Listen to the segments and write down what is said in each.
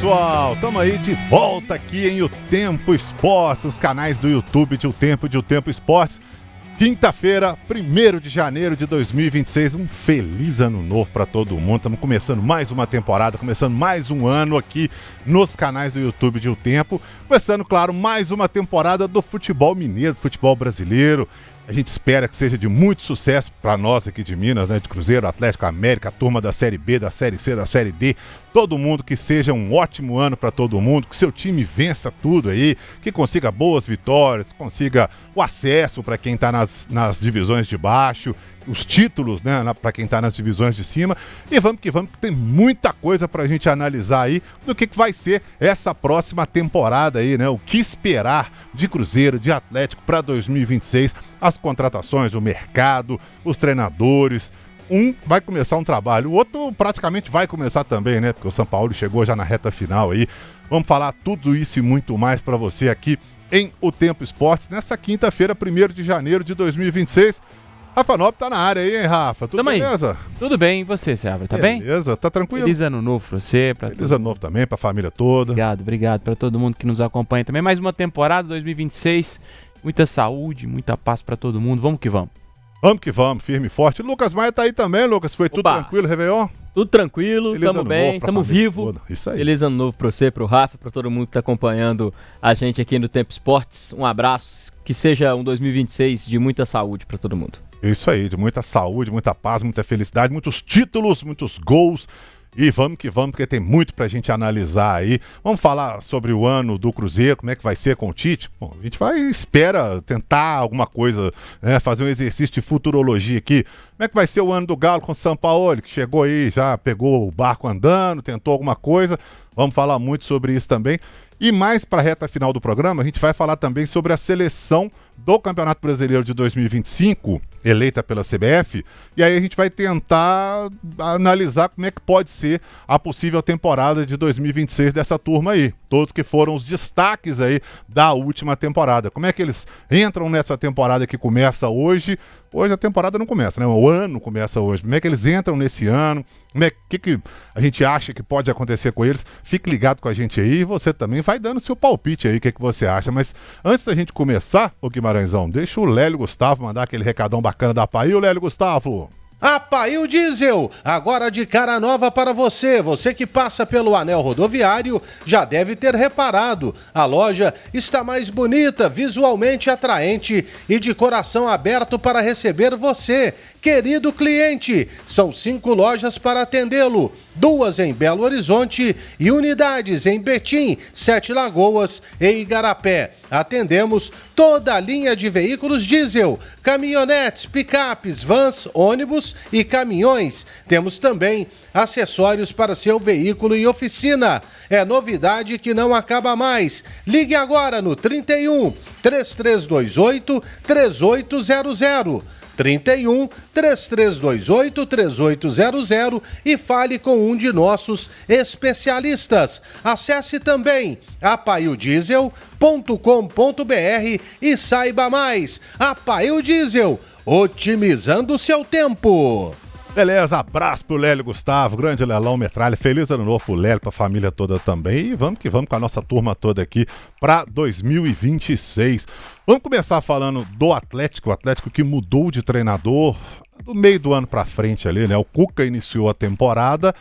pessoal, estamos aí de volta aqui em O Tempo Esportes, os canais do YouTube de O Tempo Esportes. Quinta-feira, 1º de janeiro de 2026, um feliz ano novo para todo mundo. Estamos começando mais uma temporada, começando mais um ano aqui nos canais do YouTube de O Tempo. Começando, claro, mais uma temporada do futebol mineiro, do futebol brasileiro. A gente espera que seja de muito sucesso para nós aqui de Minas, né? De Cruzeiro, Atlético, América, a turma da Série B, da Série C, da Série D. Todo mundo, que seja um ótimo ano para todo mundo, que seu time vença tudo aí, que consiga boas vitórias, consiga o acesso para quem está nas divisões de baixo, os títulos, né, para quem está nas divisões de cima. E vamos que tem muita coisa para a gente analisar aí do que vai ser essa próxima temporada aí, né? O que esperar de Cruzeiro, de Atlético para 2026, as contratações, o mercado, os treinadores. Um vai começar um trabalho, o outro praticamente vai começar também, né? Porque o São Paulo chegou já na reta final aí. Vamos falar tudo isso e muito mais para você aqui em O Tempo Esportes, nessa quinta-feira, 1º de janeiro de 2026. Rafa Nobre tá na área aí, hein, Rafa? Tudo beleza? Tudo bem, e você, Seabra? Tá bem? Beleza, tá tranquilo? Feliz ano novo pra você. Feliz ano novo também, pra família toda. Obrigado pra todo mundo que nos acompanha também. Mais uma temporada, 2026. Muita saúde, muita paz pra todo mundo. Vamos que vamos. Vamos que vamos, firme e forte. Lucas Maia tá aí também, Lucas. Foi tudo tranquilo, Réveillon? Tudo tranquilo, tamo bem, tamo vivo. Isso aí. Feliz ano novo pra você, pro Rafa, pra todo mundo que tá acompanhando a gente aqui no Tempo Esportes. Um abraço, que seja um 2026 de muita saúde pra todo mundo. Isso aí, de muita saúde, muita paz, muita felicidade, muitos títulos, muitos gols. E vamos que vamos, porque tem muito pra gente analisar aí. Vamos falar sobre o ano do Cruzeiro, como é que vai ser com o Tite. Bom, a gente espera tentar alguma coisa, né, fazer um exercício de futurologia aqui. Como é que vai ser o ano do Galo com o São Paulo, que chegou aí, já pegou o barco andando, tentou alguma coisa. Vamos falar muito sobre isso também. E mais para a reta final do programa, a gente vai falar também sobre a seleção do Campeonato Brasileiro de 2025, eleita pela CBF, e aí a gente vai tentar analisar como é que pode ser a possível temporada de 2026 dessa turma aí. Todos que foram os destaques aí da última temporada. Como é que eles entram nessa temporada que começa hoje? Hoje a temporada não começa, né? O ano começa hoje. Como é que eles entram nesse ano? O que a gente acha que pode acontecer com eles? Fique ligado com a gente aí e você também vai dando seu palpite aí, o que você acha. Mas antes da gente começar, ô Guimarãezão, deixa o Lélio Gustavo mandar aquele recadão bacana da APAI. O Lélio Gustavo. APAI Diesel, agora de cara nova para você. Você que passa pelo anel rodoviário já deve ter reparado. A loja está mais bonita, visualmente atraente e de coração aberto para receber você, querido cliente. São 5 lojas para atendê-lo. 2 em Belo Horizonte e unidades em Betim, 7 Lagoas e Igarapé. Atendemos toda a linha de veículos diesel, caminhonetes, picapes, vans, ônibus e caminhões. Temos também acessórios para seu veículo e oficina. É novidade que não acaba mais. Ligue agora no 31 3328 3800. 31 3328 3800 e fale com um de nossos especialistas. Acesse também apaiodiesel.com.br e saiba mais. Apaio Diesel, otimizando o seu tempo. Beleza, abraço pro Lélio Gustavo, grande Lelão Metralha, feliz ano novo pro Lélio, pra família toda também, e vamos que vamos com a nossa turma toda aqui pra 2026. Vamos começar falando do Atlético, o Atlético que mudou de treinador do meio do ano pra frente ali, né? O Cuca iniciou a temporada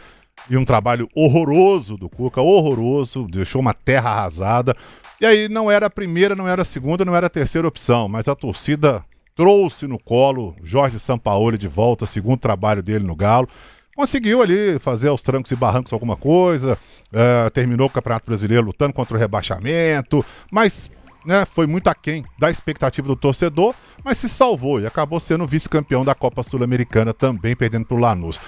e um trabalho horroroso do Cuca, horroroso, deixou uma terra arrasada, e aí não era a primeira, não era a segunda, não era a terceira opção, mas a torcida trouxe no colo Jorge Sampaoli de volta, segundo trabalho dele no Galo. Conseguiu ali fazer aos trancos e barrancos alguma coisa, terminou o Campeonato Brasileiro lutando contra o rebaixamento, mas né, foi muito aquém da expectativa do torcedor, mas se salvou e acabou sendo vice-campeão da Copa Sul-Americana também, perdendo para o Lanús.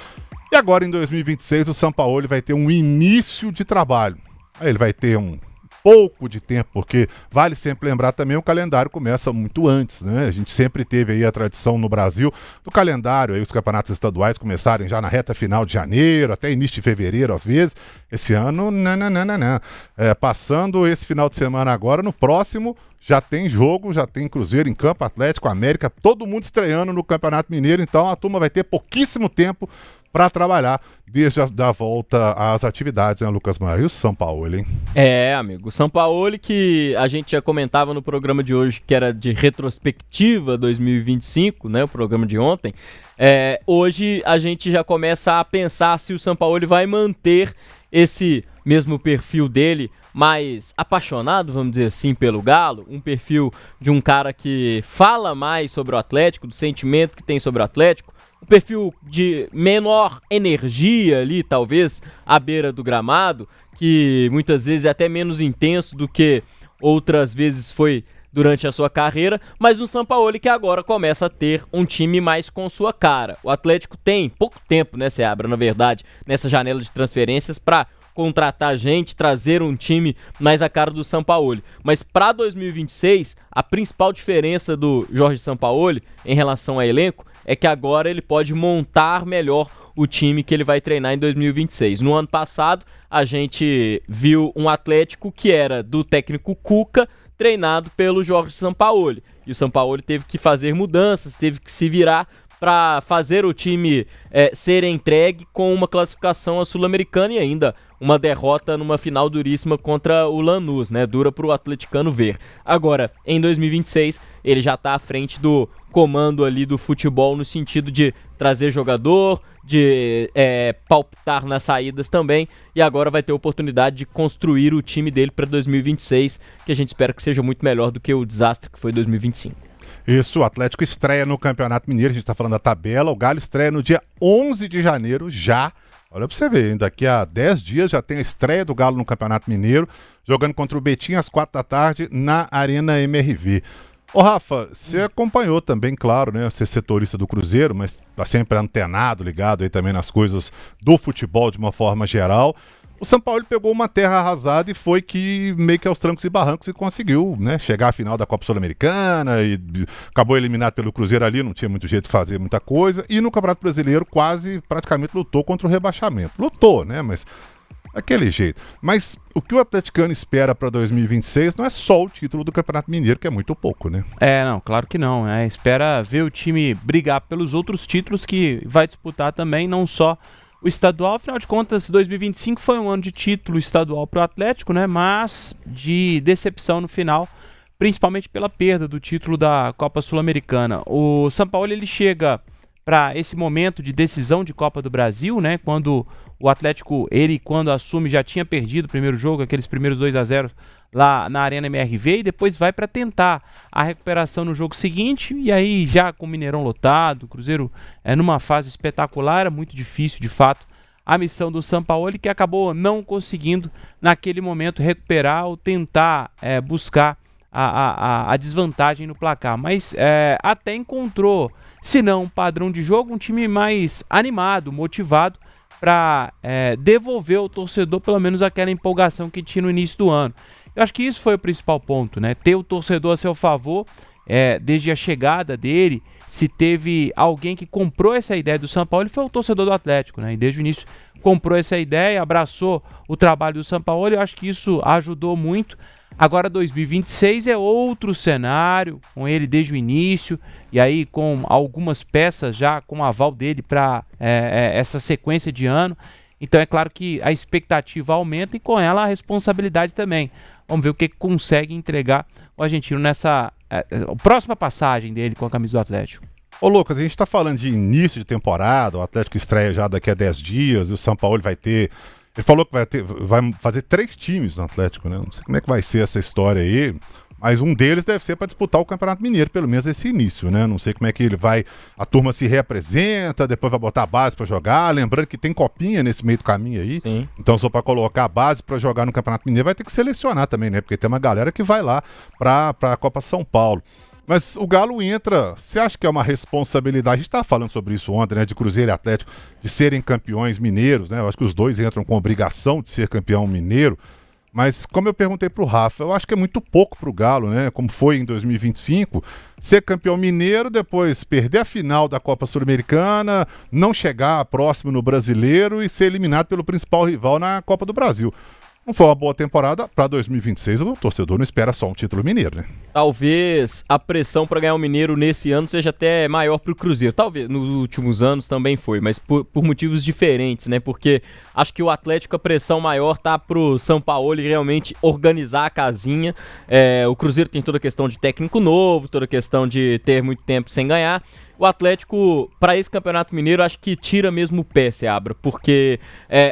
E agora em 2026 o Sampaoli vai ter um início de trabalho. Aí ele vai ter um pouco de tempo, porque vale sempre lembrar também, o calendário começa muito antes, né? A gente sempre teve aí a tradição no Brasil do calendário, aí os campeonatos estaduais começarem já na reta final de janeiro, até início de fevereiro às vezes. Esse ano, não. Passando esse final de semana agora, no próximo já tem jogo, já tem Cruzeiro em campo, Atlético, América, todo mundo estreando no Campeonato Mineiro, então a turma vai ter pouquíssimo tempo para trabalhar desde a volta às atividades, né, Lucas Maia? E o Sampaoli, hein? Amigo, o Sampaoli, que a gente já comentava no programa de hoje, que era de retrospectiva 2025, né, o programa de ontem. Hoje a gente já começa a pensar se o Sampaoli vai manter esse mesmo perfil dele, mais apaixonado, vamos dizer assim, pelo Galo, um perfil de um cara que fala mais sobre o Atlético, do sentimento que tem sobre o Atlético, um perfil de menor energia ali, talvez, à beira do gramado, que muitas vezes é até menos intenso do que outras vezes foi durante a sua carreira, mas um Sampaoli que agora começa a ter um time mais com sua cara. O Atlético tem pouco tempo, né, Seabra, na verdade, nessa janela de transferências para contratar gente, trazer um time mais a cara do Sampaoli. Mas para 2026, a principal diferença do Jorge Sampaoli em relação ao elenco é que agora ele pode montar melhor o time que ele vai treinar em 2026. No ano passado, a gente viu um Atlético que era do técnico Cuca, treinado pelo Jorge Sampaoli. E o Sampaoli teve que fazer mudanças, teve que se virar para fazer o time ser entregue com uma classificação à Sul-Americana e ainda uma derrota numa final duríssima contra o Lanús, né? Dura para o atleticano ver. Agora, em 2026, ele já está à frente do comando ali do futebol no sentido de trazer jogador, de palpitar nas saídas também, e agora vai ter a oportunidade de construir o time dele para 2026, que a gente espera que seja muito melhor do que o desastre que foi 2025. Isso, o Atlético estreia no Campeonato Mineiro, a gente está falando da tabela, o Galo estreia no dia 11 de janeiro já. Olha pra você ver, daqui a 10 dias já tem a estreia do Galo no Campeonato Mineiro, jogando contra o Betim às 4 da tarde na Arena MRV. Ô Rafa, você acompanhou também, claro, né? Você é setorista do Cruzeiro, mas tá sempre antenado, ligado aí também nas coisas do futebol de uma forma geral. O Sampaoli pegou uma terra arrasada e foi que meio que aos trancos e barrancos e conseguiu, né, chegar à final da Copa Sul-Americana e acabou eliminado pelo Cruzeiro ali, não tinha muito jeito de fazer muita coisa. E no Campeonato Brasileiro praticamente lutou contra o rebaixamento. Lutou, né, mas daquele jeito. Mas o que o atleticano espera para 2026 não é só o título do Campeonato Mineiro, que é muito pouco, né? Não, claro que não. Espera ver o time brigar pelos outros títulos que vai disputar também, não só o estadual. Afinal de contas, 2025 foi um ano de título estadual para o Atlético, né? Mas de decepção no final, principalmente pela perda do título da Copa Sul-Americana. O Sampaoli, ele chega para esse momento de decisão de Copa do Brasil, né? Quando o Atlético, quando assume, já tinha perdido o primeiro jogo, aqueles primeiros 2-0 lá na Arena MRV, e depois vai para tentar a recuperação no jogo seguinte, e aí já com o Mineirão lotado, o Cruzeiro numa fase espetacular, era muito difícil de fato a missão do Sampaoli, que acabou não conseguindo naquele momento recuperar ou tentar buscar a desvantagem no placar, mas até encontrou, se não um padrão de jogo, um time mais animado, motivado para devolver ao torcedor pelo menos aquela empolgação que tinha no início do ano. Eu acho que isso foi o principal ponto, né? Ter o torcedor a seu favor, desde a chegada dele, se teve alguém que comprou essa ideia do Sampaoli, foi o torcedor do Atlético, né? E desde o início comprou essa ideia, abraçou o trabalho do Sampaoli, eu acho que isso ajudou muito. Agora 2026 é outro cenário, com ele desde o início, e aí com algumas peças já com o aval dele para essa sequência de ano. Então é claro que a expectativa aumenta e com ela a responsabilidade também. Vamos ver o que consegue entregar o argentino nessa próxima passagem dele com a camisa do Atlético. Ô Lucas, a gente tá falando de início de temporada, o Atlético estreia já daqui a 10 dias, e o Sampaoli vai ter... Ele falou que vai fazer 3 times no Atlético, né? Não sei como é que vai ser essa história aí, mas um deles deve ser para disputar o Campeonato Mineiro, pelo menos esse início, né? Não sei como é que ele vai... A turma se reapresenta, depois vai botar a base para jogar, lembrando que tem copinha nesse meio do caminho aí. Sim. Então só para colocar a base para jogar no Campeonato Mineiro vai ter que selecionar também, né? Porque tem uma galera que vai lá para a Copa São Paulo. Mas o Galo entra, você acha que é uma responsabilidade, a gente estava falando sobre isso ontem, né, de Cruzeiro e Atlético, de serem campeões mineiros, né, eu acho que os dois entram com obrigação de ser campeão mineiro, mas como eu perguntei para o Rafa, eu acho que é muito pouco para o Galo, né, como foi em 2025, ser campeão mineiro, depois perder a final da Copa Sul-Americana, não chegar próximo no Brasileiro e ser eliminado pelo principal rival na Copa do Brasil. não foi uma boa temporada. Para 2026, o torcedor não espera só um título mineiro, né? Talvez a pressão para ganhar o Mineiro nesse ano seja até maior para o Cruzeiro. Talvez nos últimos anos também foi, mas por motivos diferentes, né? Porque acho que o Atlético, a pressão maior tá pro Sampaoli realmente organizar a casinha. O Cruzeiro tem toda a questão de técnico novo, toda a questão de ter muito tempo sem ganhar. O Atlético, para esse Campeonato Mineiro, acho que tira mesmo o pé, Seabra, porque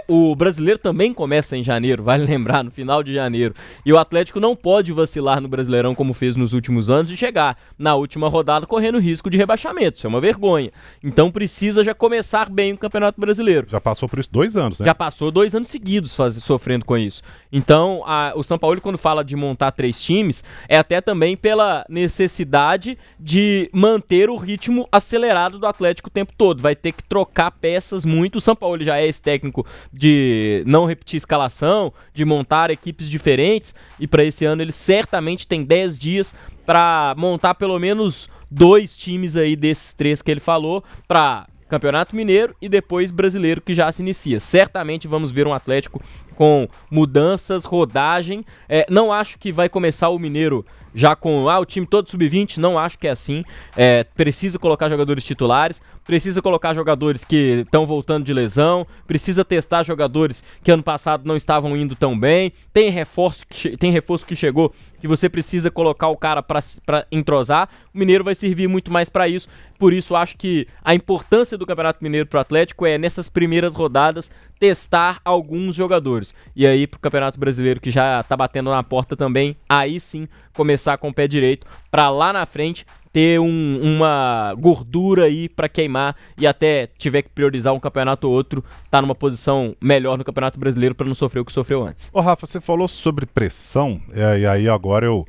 o Brasileiro também começa em janeiro, vale lembrar, no final de janeiro. E o Atlético não pode vacilar no Brasileirão como fez nos últimos anos e chegar na última rodada correndo risco de rebaixamento. Isso é uma vergonha. Então precisa já começar bem o Campeonato Brasileiro. Já passou por isso 2 anos, né? Já passou 2 anos seguidos sofrendo com isso. Então, o Sampaoli, quando fala de montar 3 times, é até também pela necessidade de manter o ritmo acelerado do Atlético o tempo todo. Vai ter que trocar peças muito. O Sampaoli já é esse técnico de não repetir escalação, de montar equipes diferentes, e para esse ano ele certamente tem 10 dias para montar pelo menos 2 times aí desses 3 que ele falou, para Campeonato Mineiro e depois Brasileiro, que já se inicia. Certamente vamos ver um Atlético com mudanças, rodagem. Não acho que vai começar o Mineiro já com o time todo sub-20, não acho que é assim. Precisa colocar jogadores titulares, precisa colocar jogadores que estão voltando de lesão, precisa testar jogadores que ano passado não estavam indo tão bem. Tem reforço que chegou, que você precisa colocar o cara para entrosar. O Mineiro vai servir muito mais para isso. Por isso acho que a importância do Campeonato Mineiro para o Atlético é nessas primeiras rodadas testar alguns jogadores. E aí pro Campeonato Brasileiro, que já tá batendo na porta também, aí sim começar com o pé direito, para lá na frente ter uma gordura aí para queimar, e até tiver que priorizar um campeonato ou outro, tá numa posição melhor no Campeonato Brasileiro para não sofrer o que sofreu antes. Ô Rafa, você falou sobre pressão, e aí agora eu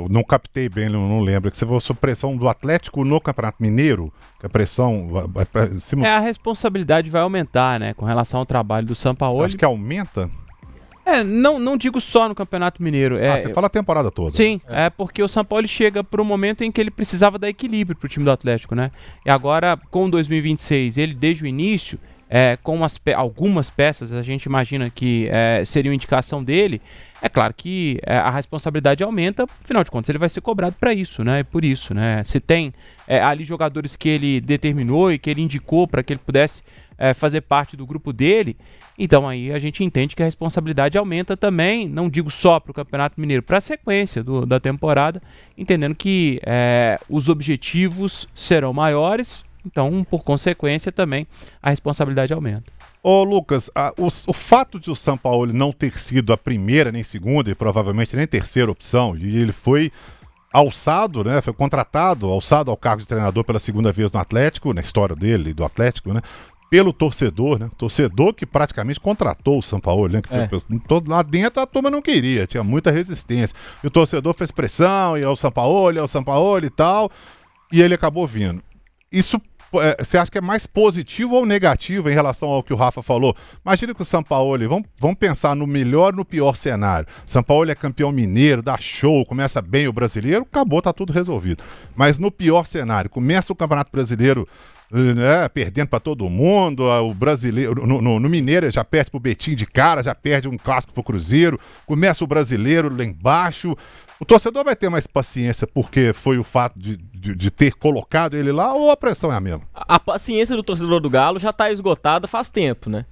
não captei bem, não lembro, que você falou sobre pressão do Atlético no Campeonato Mineiro, que a pressão vai pra cima. A responsabilidade vai aumentar, né, com relação ao trabalho do Sampaoli. Acho que aumenta? Não digo só no Campeonato Mineiro. Você fala a temporada toda. Sim, porque o Sampaoli chega para um momento em que ele precisava dar equilíbrio pro time do Atlético, né? E agora, com 2026, ele desde o início, com algumas peças, a gente imagina que seria uma indicação dele. É claro que a responsabilidade aumenta, afinal de contas ele vai ser cobrado para isso, né? Por isso, né? Se tem ali jogadores que ele determinou e que ele indicou para que ele pudesse fazer parte do grupo dele, então aí a gente entende que a responsabilidade aumenta também, não digo só para o Campeonato Mineiro, para a sequência da temporada, entendendo que os objetivos serão maiores, então por consequência também a responsabilidade aumenta. Ô Lucas, o fato de o Sampaoli não ter sido a primeira, nem segunda e provavelmente nem terceira opção, e ele foi alçado, né, foi contratado, alçado ao cargo de treinador pela segunda vez no Atlético, na história dele e do Atlético, né, pelo torcedor, né, torcedor que praticamente contratou o Sampaoli, né, que lá dentro a turma não queria, tinha muita resistência, e o torcedor fez pressão, e é o Sampaoli e tal, e ele acabou vindo. Isso você acha que é mais positivo ou negativo em relação ao que o Rafa falou? Imagina que o Sampaoli, vamos pensar no melhor e no pior cenário. Sampaoli é campeão mineiro, dá show, começa bem o brasileiro, acabou, tá tudo resolvido. Mas no pior cenário, começa o Campeonato Brasileiro perdendo para todo mundo, o brasileiro no Mineiro já perde pro Betim de cara, já perde um clássico pro Cruzeiro, começa o brasileiro lá embaixo. O torcedor vai ter mais paciência porque foi o fato de ter colocado ele lá, ou a pressão é a mesma? A paciência do torcedor do Galo já está esgotada faz tempo, né?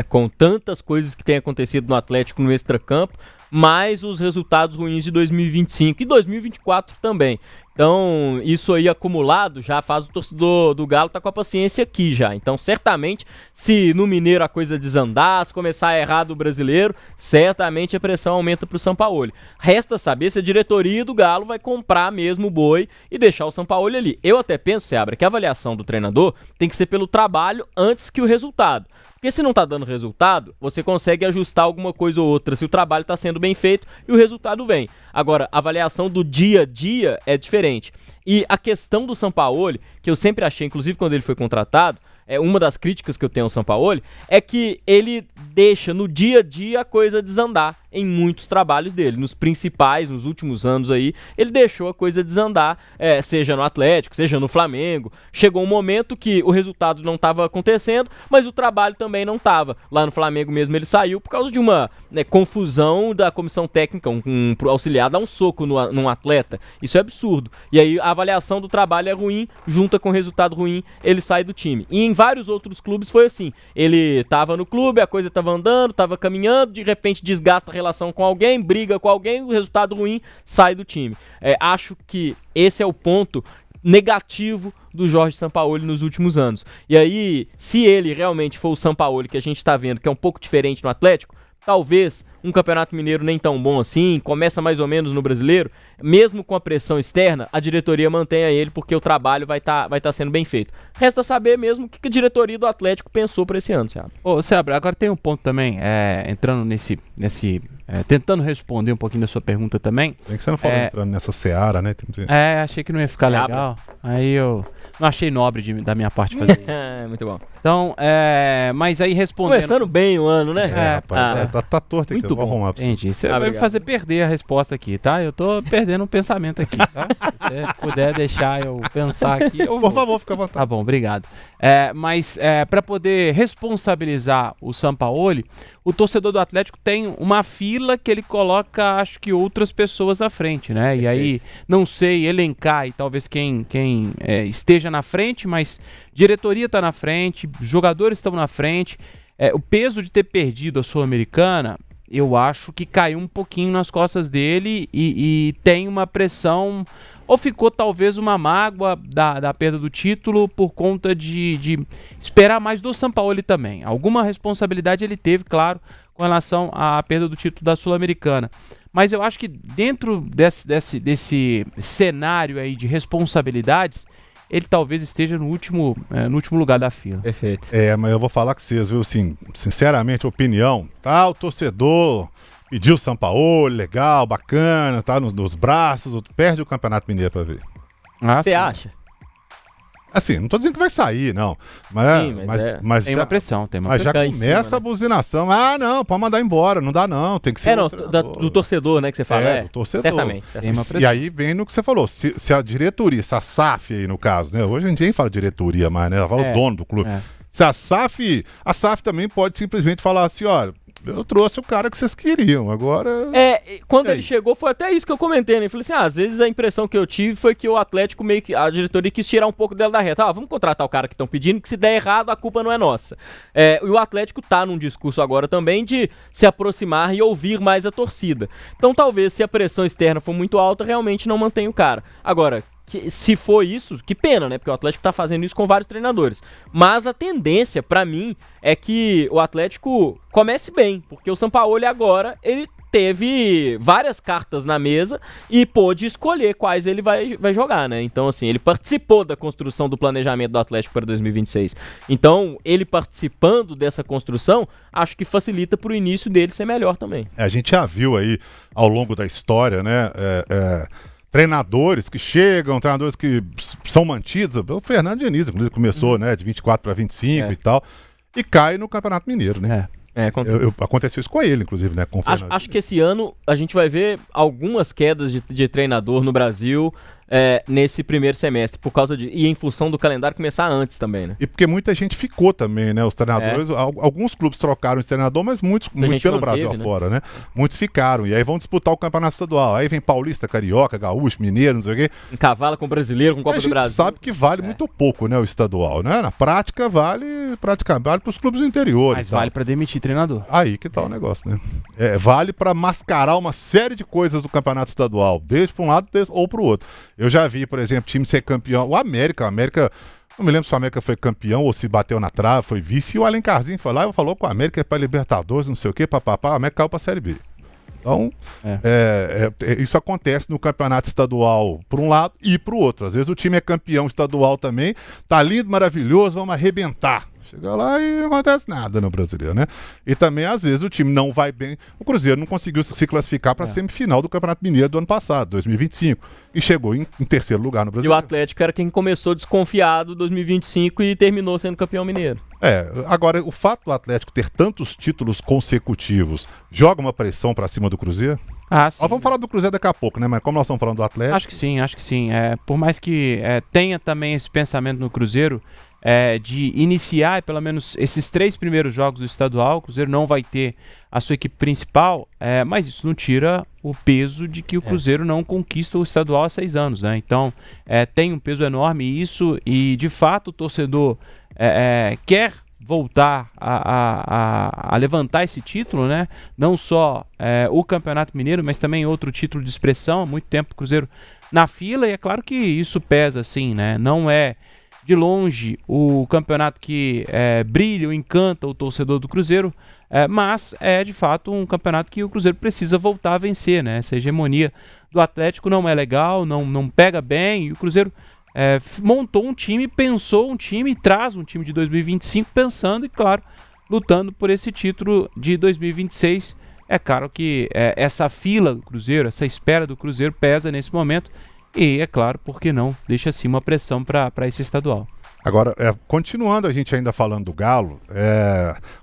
Com tantas coisas que têm acontecido no Atlético no extracampo, mais os resultados ruins de 2025 e 2024 também. Então, isso aí acumulado já faz o torcedor do Galo estar com a paciência aqui já. Então, certamente, se no Mineiro a coisa desandar, se começar a errar do brasileiro, certamente a pressão aumenta para o Sampaoli. Resta saber se a diretoria do Galo vai comprar mesmo o boi e deixar o Sampaoli ali. Eu até penso, Seabra, que a avaliação do treinador tem que ser pelo trabalho antes que o resultado. Porque se não tá dando resultado, você consegue ajustar alguma coisa ou outra se o trabalho está sendo bem feito e o resultado vem. Agora, a avaliação do dia a dia é diferente. E a questão do Sampaoli, que eu sempre achei, inclusive quando ele foi contratado, uma das críticas que eu tenho ao Sampaoli, é que ele deixa no dia a dia a coisa desandar. em muitos trabalhos dele. Nos principais, nos últimos anos aí, ele deixou a coisa desandar, seja no Atlético, seja no Flamengo. Chegou um momento que o resultado não estava acontecendo, mas o trabalho também não estava. Lá no Flamengo mesmo ele saiu por causa de uma confusão da comissão técnica, um auxiliar dar um soco num atleta. Isso é absurdo. E aí a avaliação do trabalho é ruim, junta com o resultado ruim, ele sai do time. E em vários outros clubes foi assim. Ele estava no clube, a coisa estava andando, estava caminhando, de repente desgasta a relação com alguém, briga com alguém, o resultado ruim, sai do time. Acho que esse é o ponto negativo do Jorge Sampaoli nos últimos anos. E aí, se ele realmente for o Sampaoli que a gente está vendo, que é um pouco diferente no Atlético, talvez um Campeonato Mineiro nem tão bom assim, começa mais ou menos no Brasileiro, mesmo com a pressão externa, a diretoria mantenha ele porque o trabalho vai tá sendo bem feito. Resta saber mesmo o que a diretoria do Atlético pensou para esse ano, Seabra. Ô, Seabra, agora tem um ponto também, entrando tentando responder um pouquinho da sua pergunta também. Tem que você não falou entrando nessa seara, né? Achei que não ia ficar legal, aí eu não achei nobre da minha parte fazer isso. Muito bom. Então, mas aí respondendo... Começando bem o ano, né? Rapaz, tá torto aqui, muito bom. Arrumar pra você. Entendi. Você vai me fazer perder a resposta aqui, tá? Eu tô perdendo um pensamento aqui, tá? Se você puder deixar eu pensar aqui, eu vou. Por favor, fica à vontade. Tá bom, obrigado. Mas para poder responsabilizar o Sampaoli, o torcedor do Atlético tem uma fila que ele coloca, acho que outras pessoas na frente, né? E aí, não sei elencar e talvez quem esteja na frente, mas diretoria tá na frente, jogadores estão na frente. O peso de ter perdido a Sul-Americana, eu acho que caiu um pouquinho nas costas dele e tem uma pressão, ou ficou talvez uma mágoa da perda do título por conta de esperar mais do Sampaoli também. Alguma responsabilidade ele teve, claro, com relação à perda do título da Sul-Americana. Mas eu acho que dentro desse cenário aí de responsabilidades, ele talvez esteja no último lugar da fila. Perfeito. Mas eu vou falar com vocês, viu, assim, sinceramente, opinião, o torcedor pediu o Sampaoli, legal, bacana, tá nos braços, perde o Campeonato Mineiro pra ver. Você acha? Assim, não tô dizendo que vai sair, não. Mas tem uma pressão, Mas já começa a buzinação. Não, pode mandar embora, não dá não, tem que ser do torcedor, né, que você fala. Do torcedor. Certamente. Tem uma pressão. E aí vem no que você falou, se a diretoria, se a SAF aí no caso, né, hoje ninguém fala diretoria mais, né, ela fala o dono do clube. Se a SAF também pode simplesmente falar assim, olha, eu trouxe o cara que vocês queriam, agora... Quando ele chegou, foi até isso que eu comentei, né? Eu falei assim, às vezes a impressão que eu tive foi que o Atlético meio que... A diretoria quis tirar um pouco dela da reta. Vamos contratar o cara que estão pedindo, que se der errado, a culpa não é nossa. E o Atlético tá num discurso agora também de se aproximar e ouvir mais a torcida. Então talvez, se a pressão externa for muito alta, realmente não mantém o cara. Agora... se for isso, que pena, né? Porque o Atlético tá fazendo isso com vários treinadores. Mas a tendência, pra mim, é que o Atlético comece bem. Porque o Sampaoli agora, ele teve várias cartas na mesa e pôde escolher quais ele vai jogar, né? Então, assim, ele participou da construção do planejamento do Atlético para 2026. Então, ele participando dessa construção, acho que facilita pro início dele ser melhor também. A gente já viu aí, ao longo da história, né? Treinadores que chegam, treinadores que são mantidos. O Fernando Diniz, inclusive, começou né, de 24 para 25 e tal, e cai no Campeonato Mineiro, né? Aconteceu isso com ele, inclusive, né? Com o acho que esse ano a gente vai ver algumas quedas de treinador no Brasil nesse primeiro semestre, por causa e em função do calendário começar antes também, né? E porque muita gente ficou também, né? Os treinadores, alguns clubes trocaram de treinador, mas muitos pelo Brasil afora, né? Muitos ficaram, e aí vão disputar o campeonato estadual. Aí vem Paulista, Carioca, Gaúcho, Mineiro, não sei o quê. Encavala com o Brasileiro, com Copa do Brasil. A gente sabe que vale muito pouco, né? O estadual, né? Na prática, vale para os clubes do interior. Mas vale para demitir treinador. Aí que tá o negócio, né? Vale para mascarar uma série de coisas do campeonato estadual, desde para um lado ou para o outro. Eu já vi, por exemplo, time ser campeão. O América, não me lembro se o América foi campeão ou se bateu na trave, foi vice, e o Alencarzinho foi lá e falou com o América para Libertadores, não sei o quê, papapá, o América caiu para a Série B. Então, isso acontece no campeonato estadual por um lado e para o outro. Às vezes o time é campeão estadual também, tá lindo, maravilhoso, vamos arrebentar. Chega lá e não acontece nada no Brasileiro, né? E também, às vezes, o time não vai bem. O Cruzeiro não conseguiu se classificar para a semifinal do Campeonato Mineiro do ano passado, 2025, e chegou em terceiro lugar no E o Brasileiro. Atlético era quem começou desconfiado 2025 e terminou sendo campeão mineiro. Agora, o fato do Atlético ter tantos títulos consecutivos joga uma pressão para cima do Cruzeiro? Sim. Vamos falar do Cruzeiro daqui a pouco, né? Mas como nós estamos falando do Atlético... Acho que sim. Por mais que tenha também esse pensamento no Cruzeiro, de iniciar pelo menos esses 3 primeiros jogos do estadual, o Cruzeiro não vai ter a sua equipe principal, mas isso não tira o peso de que o Cruzeiro não conquista o estadual há 6 anos, né? Então, tem um peso enorme isso, e de fato o torcedor quer voltar a levantar esse título, né? Não só o Campeonato Mineiro, mas também outro título de expressão. Há muito tempo o Cruzeiro na fila, e é claro que isso pesa, assim, né? Não é de longe o campeonato que brilha ou encanta o torcedor do Cruzeiro, mas é de fato um campeonato que o Cruzeiro precisa voltar a vencer, né? Essa hegemonia do Atlético não é legal, não pega bem, e o Cruzeiro montou um time, pensou um time, traz um time de 2025 pensando e, claro, lutando por esse título de 2026. É claro que essa fila do Cruzeiro, essa espera do Cruzeiro pesa nesse momento, e, é claro, por que não, deixa assim uma pressão para esse estadual. Agora, continuando a gente ainda falando do Galo,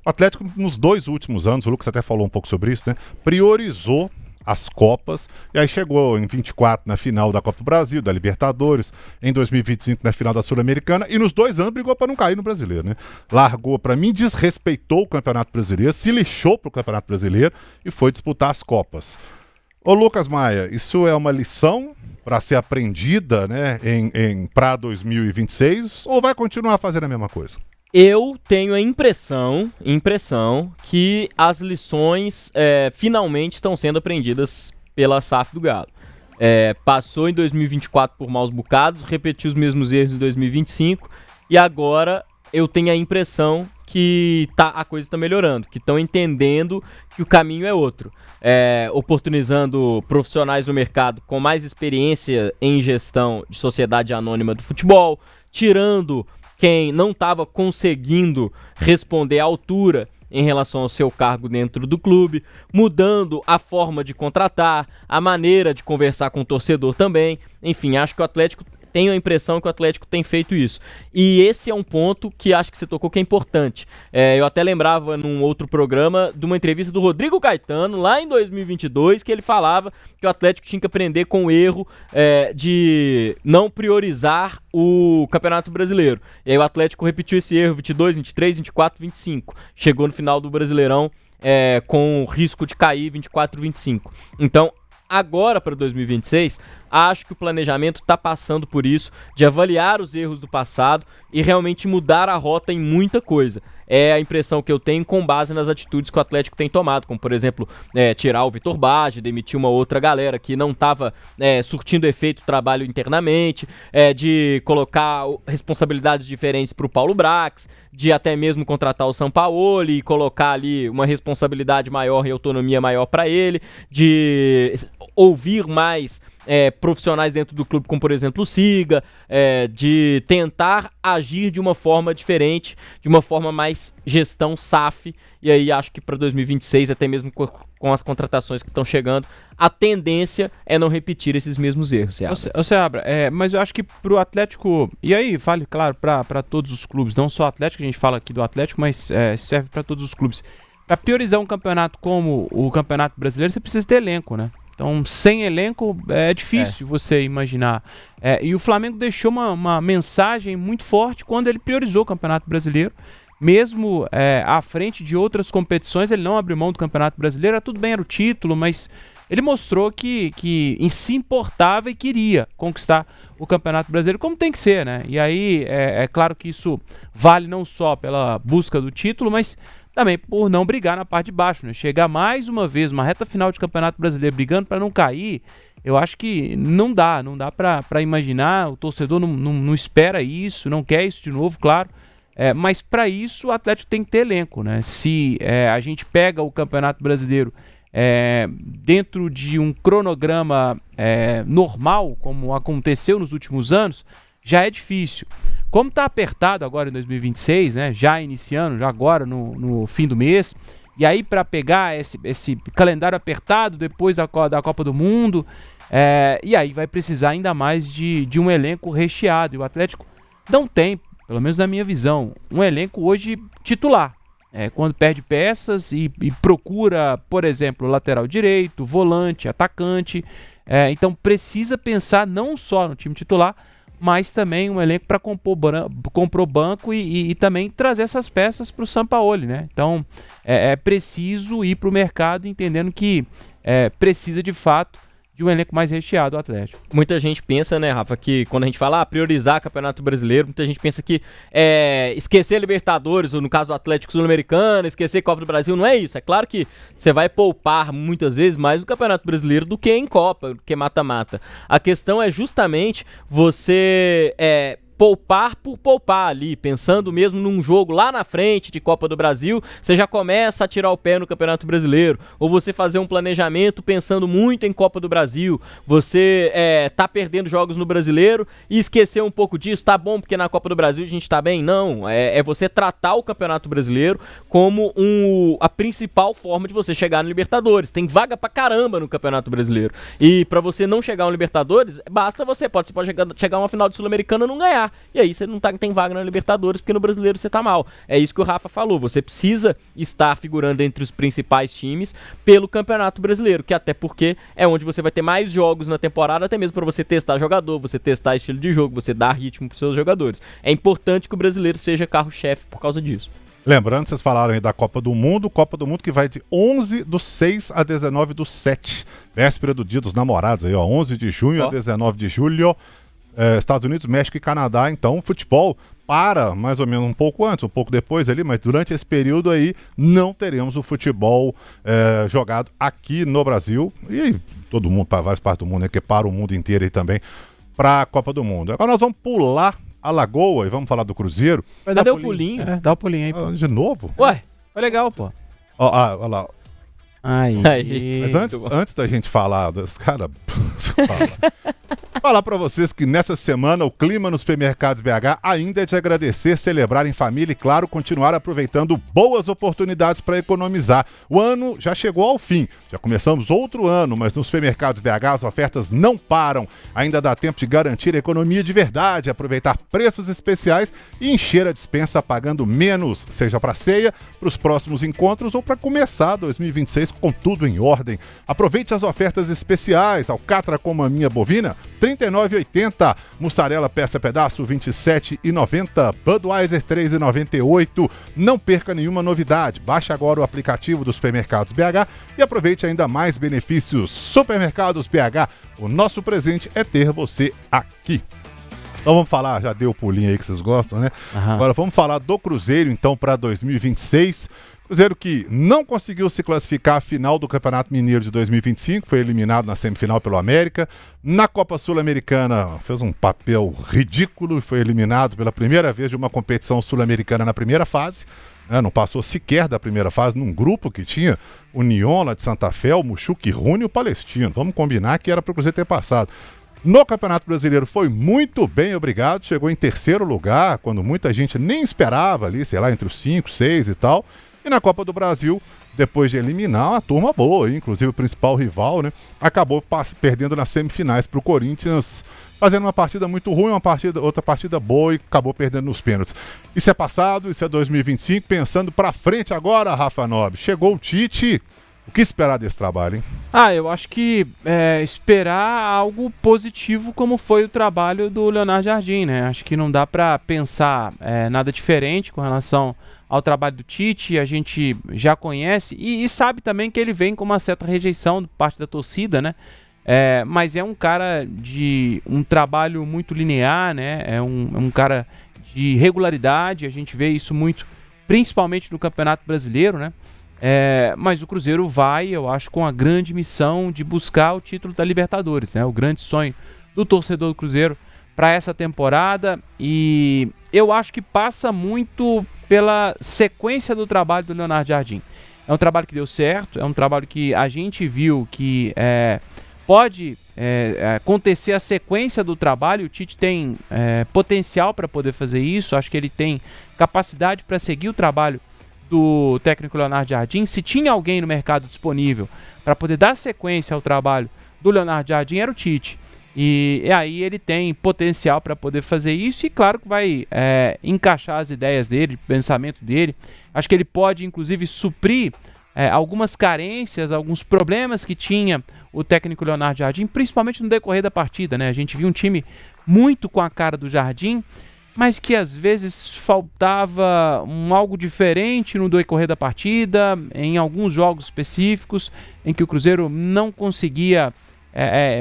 o Atlético nos 2 últimos anos, o Lucas até falou um pouco sobre isso, né? Priorizou as Copas, e aí chegou em 24 na final da Copa do Brasil, da Libertadores, em 2025 na final da Sul-Americana, e nos 2 anos brigou para não cair no Brasileiro, né? Largou, para mim, desrespeitou o Campeonato Brasileiro, se lixou pro Campeonato Brasileiro e foi disputar as Copas. Ô Lucas Maia, isso é uma lição para ser aprendida, né, para 2026, ou vai continuar fazendo a mesma coisa? Eu tenho a impressão que as lições finalmente estão sendo aprendidas pela SAF do Galo. Passou em 2024 por maus bocados, repetiu os mesmos erros em 2025, e agora eu tenho a impressão que a coisa está melhorando, que estão entendendo que o caminho é outro. Oportunizando profissionais no mercado com mais experiência em gestão de sociedade anônima do futebol, tirando quem não estava conseguindo responder à altura em relação ao seu cargo dentro do clube, mudando a forma de contratar, a maneira de conversar com o torcedor também. Enfim, acho que o Atlético, tenho a impressão que o Atlético tem feito isso. E esse é um ponto que acho que você tocou que é importante. Eu até lembrava num outro programa de uma entrevista do Rodrigo Caetano, lá em 2022, que ele falava que o Atlético tinha que aprender com o erro de não priorizar o Campeonato Brasileiro. E aí o Atlético repetiu esse erro 22, 23, 24, 25. Chegou no final do Brasileirão com o risco de cair 24, 25. Então, agora para 2026, acho que o planejamento está passando por isso, de avaliar os erros do passado e realmente mudar a rota em muita coisa. É a impressão que eu tenho com base nas atitudes que o Atlético tem tomado, como por exemplo, tirar o Vitor Bage, demitir uma outra galera que não estava surtindo efeito trabalho internamente, de colocar responsabilidades diferentes para o Paulo Brax, de até mesmo contratar o Sampaoli e colocar ali uma responsabilidade maior e autonomia maior para ele, de ouvir mais profissionais dentro do clube, como por exemplo o Siga, de tentar agir de uma forma diferente, de uma forma mais gestão SAF, e aí acho que para 2026, até mesmo com as contratações que estão chegando, a tendência é não repetir esses mesmos erros. Seabra, mas eu acho que pro Atlético, e aí vale, claro, para todos os clubes, não só o Atlético, a gente fala aqui do Atlético, mas serve para todos os clubes. Para priorizar um campeonato como o Campeonato Brasileiro, você precisa ter elenco, né? Então, sem elenco, é difícil você imaginar. E o Flamengo deixou uma mensagem muito forte quando ele priorizou o Campeonato Brasileiro. Mesmo à frente de outras competições, ele não abriu mão do Campeonato Brasileiro. Tudo bem, era o título, mas ele mostrou que se importava e queria conquistar o Campeonato Brasileiro, como tem que ser, né? E aí, é claro que isso vale não só pela busca do título, mas também por não brigar na parte de baixo, né? Chegar mais uma vez, uma reta final de Campeonato Brasileiro brigando para não cair, eu acho que não dá para imaginar, o torcedor não espera isso, não quer isso de novo, claro, mas para isso o Atlético tem que ter elenco, né? Se a gente pega o Campeonato Brasileiro dentro de um cronograma normal, como aconteceu nos últimos anos, já é difícil. Como está apertado agora em 2026, né, já iniciando, já agora no fim do mês, e aí para pegar esse calendário apertado depois da Copa do Mundo, e aí vai precisar ainda mais de um elenco recheado. E o Atlético não tem, pelo menos na minha visão, um elenco hoje titular. Quando perde peças e procura, por exemplo, lateral direito, volante, atacante. Então precisa pensar não só no time titular, mas também um elenco para compor o banco e também trazer essas peças para o Sampaoli, né? Então é preciso ir para o mercado entendendo que precisa de fato de um elenco mais recheado do Atlético. Muita gente pensa, né, Rafa, que quando a gente fala priorizar Campeonato Brasileiro, muita gente pensa que esquecer Libertadores, ou no caso do Atlético Sul-Americano, esquecer Copa do Brasil, não é isso. É claro que você vai poupar muitas vezes mais no Campeonato Brasileiro do que em Copa, do que mata-mata. A questão é justamente você poupar por poupar ali, pensando mesmo num jogo lá na frente de Copa do Brasil, você já começa a tirar o pé no Campeonato Brasileiro, ou você fazer um planejamento pensando muito em Copa do Brasil, você tá perdendo jogos no Brasileiro e esquecer um pouco disso, tá bom porque na Copa do Brasil a gente tá bem? Não, é você tratar o Campeonato Brasileiro como a principal forma de você chegar no Libertadores. Tem vaga pra caramba no Campeonato Brasileiro, e pra você não chegar no Libertadores, você pode chegar a uma final de Sul-Americana e não ganhar. E aí você não tem vaga na Libertadores porque no Brasileiro você tá mal. É isso que o Rafa falou, você precisa estar figurando entre os principais times pelo Campeonato Brasileiro, que até porque é onde você vai ter mais jogos na temporada, até mesmo para você testar jogador, você testar estilo de jogo, você dar ritmo pros seus jogadores. É importante que o brasileiro seja carro-chefe por causa disso. Lembrando, vocês falaram aí da Copa do Mundo que vai de 11/6 a 19/7, véspera do Dia dos Namorados aí, 11 de junho a 19 de julho. Estados Unidos, México e Canadá, então o futebol para mais ou menos um pouco antes, um pouco depois ali, mas durante esse período aí não teremos o futebol jogado aqui no Brasil e todo mundo, para várias partes do mundo, né, que para o mundo inteiro aí também, para a Copa do Mundo. Agora nós vamos pular a Lagoa e vamos falar do Cruzeiro. Dá o pulinho. Dá o pulinho aí. De novo? Ué, foi legal, pô. Olha lá. Aí. Mas antes da gente falar dos caras... Falar pra vocês que nessa semana o clima nos supermercados BH ainda é de agradecer, celebrar em família e, claro, continuar aproveitando boas oportunidades para economizar. O ano já chegou ao fim, já começamos outro ano, mas nos supermercados BH as ofertas não param. Ainda dá tempo de garantir a economia de verdade, aproveitar preços especiais e encher a despensa pagando menos, seja para ceia, para os próximos encontros ou para começar 2026 com tudo em ordem. Aproveite as ofertas especiais, alcatra com maminha bovina, R$ 39,80, mussarela peça pedaço, R$ 27,90, Budweiser, R$ 3,98. Não perca nenhuma novidade. Baixe agora o aplicativo dos Supermercados BH e aproveite ainda mais benefícios. Supermercados BH, o nosso presente é ter você aqui. Então vamos falar, já deu o pulinho aí que vocês gostam, né? Aham. Agora vamos falar do Cruzeiro, então, para 2026. Cruzeiro que não conseguiu se classificar à final do Campeonato Mineiro de 2025, foi eliminado na semifinal pelo América. Na Copa Sul-Americana fez um papel ridículo e foi eliminado pela primeira vez de uma competição sul-americana na primeira fase. Não passou sequer da primeira fase num grupo que tinha o União lá de Santa Fé, o Muxuque Rune e o Palestino. Vamos combinar que era para o Cruzeiro ter passado. No Campeonato Brasileiro foi muito bem, obrigado. Chegou em terceiro lugar, quando muita gente nem esperava ali, sei lá, entre os 5, 6 e tal. E na Copa do Brasil, depois de eliminar uma turma boa, inclusive o principal rival, né, acabou perdendo nas semifinais para o Corinthians, fazendo uma partida muito ruim, outra partida boa e acabou perdendo nos pênaltis. Isso é passado, isso é 2025, pensando para frente agora, Rafa Nobre. Chegou o Tite, o que esperar desse trabalho, hein? Eu acho que esperar algo positivo como foi o trabalho do Leonardo Jardim, né? Acho que não dá para pensar nada diferente com relação ao trabalho do Tite. A gente já conhece e sabe também que ele vem com uma certa rejeição de parte da torcida, né? Mas é um cara de um trabalho muito linear, né? É um cara de regularidade, a gente vê isso muito, principalmente no Campeonato Brasileiro, né? Mas o Cruzeiro vai, eu acho, com a grande missão de buscar o título da Libertadores, né? O grande sonho do torcedor do Cruzeiro para essa temporada, e eu acho que passa muito pela sequência do trabalho do Leonardo Jardim. É um trabalho que deu certo, é um trabalho que a gente viu que pode acontecer a sequência do trabalho. O Tite tem potencial para poder fazer isso. Acho que ele tem capacidade para seguir o trabalho do técnico Leonardo Jardim. Se tinha alguém no mercado disponível para poder dar sequência ao trabalho do Leonardo Jardim, era o Tite. E aí ele tem potencial para poder fazer isso, e claro que vai encaixar as ideias dele, o pensamento dele. Acho que ele pode inclusive suprir algumas carências, alguns problemas que tinha o técnico Leonardo Jardim, principalmente no decorrer da partida, né? A gente viu um time muito com a cara do Jardim, mas que às vezes faltava algo diferente no decorrer da partida, em alguns jogos específicos, em que o Cruzeiro não conseguia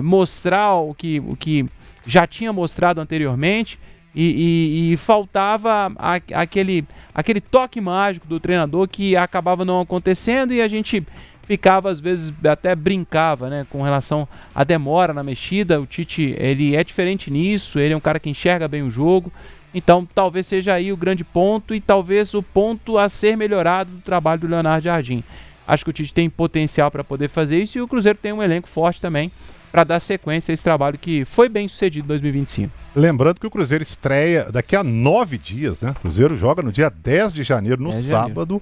mostrar o que já tinha mostrado anteriormente, e faltava aquele toque mágico do treinador que acabava não acontecendo, e a gente ficava, às vezes, até brincava, né, com relação à demora na mexida. O Tite, ele é diferente nisso, ele é um cara que enxerga bem o jogo, então talvez seja aí o grande ponto, e talvez o ponto a ser melhorado do trabalho do Leonardo Jardim. Acho que o Tite tem potencial para poder fazer isso, e o Cruzeiro tem um elenco forte também para dar sequência a esse trabalho que foi bem sucedido em 2025. Lembrando que o Cruzeiro estreia daqui a 9 dias, né? O Cruzeiro joga no dia 10 de janeiro, no sábado,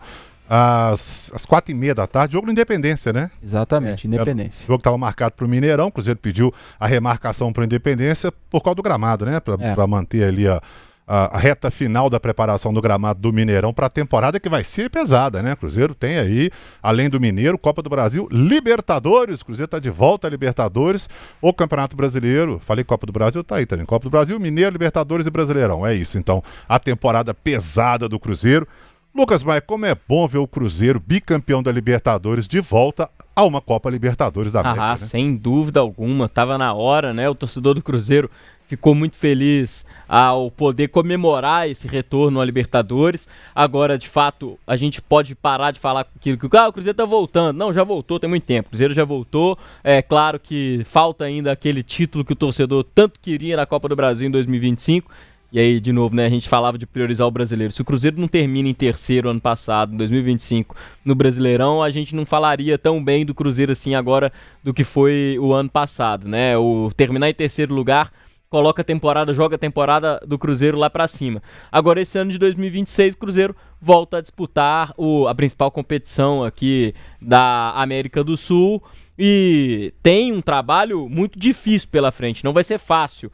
às 4h30 da tarde, jogo no Independência, né? Exatamente, Independência. O jogo estava marcado para o Mineirão, o Cruzeiro pediu a remarcação para o Independência por causa do gramado, né? Para manter ali a reta final da preparação do gramado do Mineirão para a temporada, que vai ser pesada, né? O Cruzeiro tem aí, além do Mineiro, Copa do Brasil, Libertadores. O Cruzeiro está de volta a Libertadores, o Campeonato Brasileiro. Falei Copa do Brasil, tá aí também. Copa do Brasil, Mineiro, Libertadores e Brasileirão. É isso, então, a temporada pesada do Cruzeiro. Lucas Maia, como é bom ver o Cruzeiro bicampeão da Libertadores de volta a uma Copa Libertadores da América, né? Sem dúvida alguma, tava na hora, né? O torcedor do Cruzeiro ficou muito feliz ao poder comemorar esse retorno à Libertadores. Agora, de fato, a gente pode parar de falar aquilo que o Cruzeiro tá voltando. Não, já voltou, tem muito tempo. O Cruzeiro já voltou. É claro que falta ainda aquele título que o torcedor tanto queria na Copa do Brasil em 2025. E aí, de novo, né, a gente falava de priorizar o brasileiro. Se o Cruzeiro não termina em terceiro ano passado, em 2025, no Brasileirão, a gente não falaria tão bem do Cruzeiro assim agora do que foi o ano passado, né? O terminar em terceiro lugar coloca a temporada, joga a temporada do Cruzeiro lá pra cima. Agora, esse ano de 2026, o Cruzeiro volta a disputar a principal competição aqui da América do Sul, e tem um trabalho muito difícil pela frente. Não vai ser fácil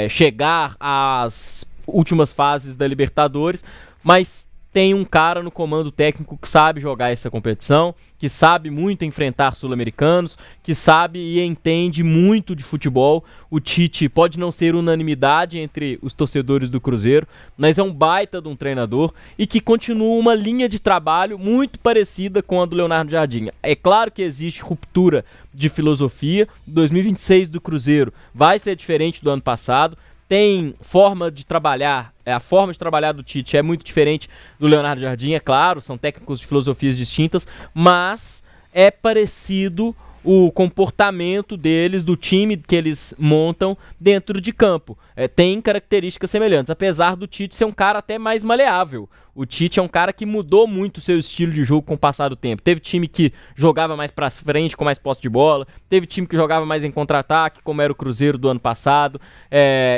chegar às últimas fases da Libertadores, mas tem um cara no comando técnico que sabe jogar essa competição, que sabe muito enfrentar sul-americanos, que sabe e entende muito de futebol. O Tite pode não ser unanimidade entre os torcedores do Cruzeiro, mas é um baita de um treinador e que continua uma linha de trabalho muito parecida com a do Leonardo Jardim. É claro que existe ruptura de filosofia. 2026 do Cruzeiro vai ser diferente do ano passado. Tem forma de trabalhar, a forma de trabalhar do Tite é muito diferente do Leonardo Jardim, é claro, são técnicos de filosofias distintas, mas é parecido o comportamento deles, do time que eles montam dentro de campo. Tem características semelhantes, apesar do Tite ser um cara até mais maleável. O Tite é um cara que mudou muito o seu estilo de jogo com o passar do tempo. Teve time que jogava mais pra frente, com mais posse de bola. Teve time que jogava mais em contra-ataque, como era o Cruzeiro do ano passado.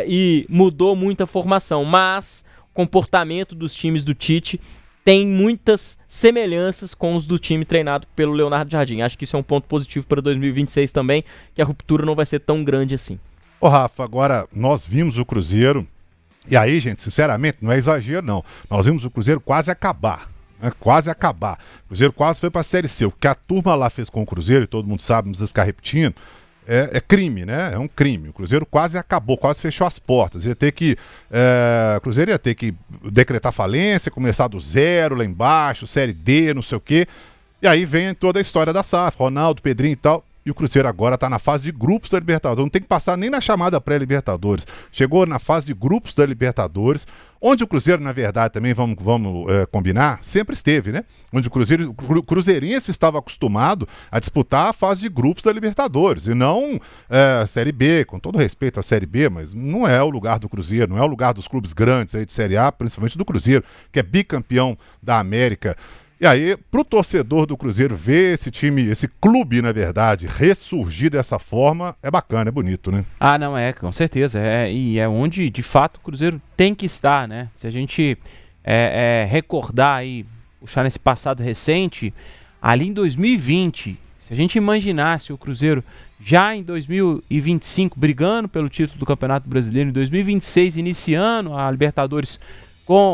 E mudou muito a formação. Mas o comportamento dos times do Tite tem muitas semelhanças com os do time treinado pelo Leonardo Jardim. Acho que isso é um ponto positivo para 2026 também, que a ruptura não vai ser tão grande assim. Ô Rafa, agora nós vimos o Cruzeiro, e aí, gente, sinceramente, não é exagero não, nós vimos o Cruzeiro quase acabar, né? Quase acabar. O Cruzeiro quase foi para a Série C. O que a turma lá fez com o Cruzeiro, e todo mundo sabe, não precisa ficar repetindo, é crime, né? É um crime. O Cruzeiro quase acabou, quase fechou as portas. O Cruzeiro ia ter que decretar falência, começar do zero lá embaixo, Série D, não sei o quê. E aí vem toda a história da SAF, Ronaldo, Pedrinho e tal. E o Cruzeiro agora está na fase de grupos da Libertadores. Não tem que passar nem na chamada pré-Libertadores. Chegou na fase de grupos da Libertadores, onde o Cruzeiro, na verdade, também vamos combinar, sempre esteve, né? Onde o cruzeirense estava acostumado a disputar a fase de grupos da Libertadores, e não a Série B, com todo respeito à Série B, mas não é o lugar do Cruzeiro, não é o lugar dos clubes grandes aí de Série A, principalmente do Cruzeiro, que é bicampeão da América. E aí, pro torcedor do Cruzeiro ver esse time, esse clube, na verdade, ressurgir dessa forma, é bacana, é bonito, né? Ah, não, com certeza. E é onde, de fato, o Cruzeiro tem que estar, né? Se a gente recordar aí, puxar nesse passado recente, ali em 2020, se a gente imaginasse o Cruzeiro já em 2025 brigando pelo título do Campeonato Brasileiro, em 2026 iniciando a Libertadores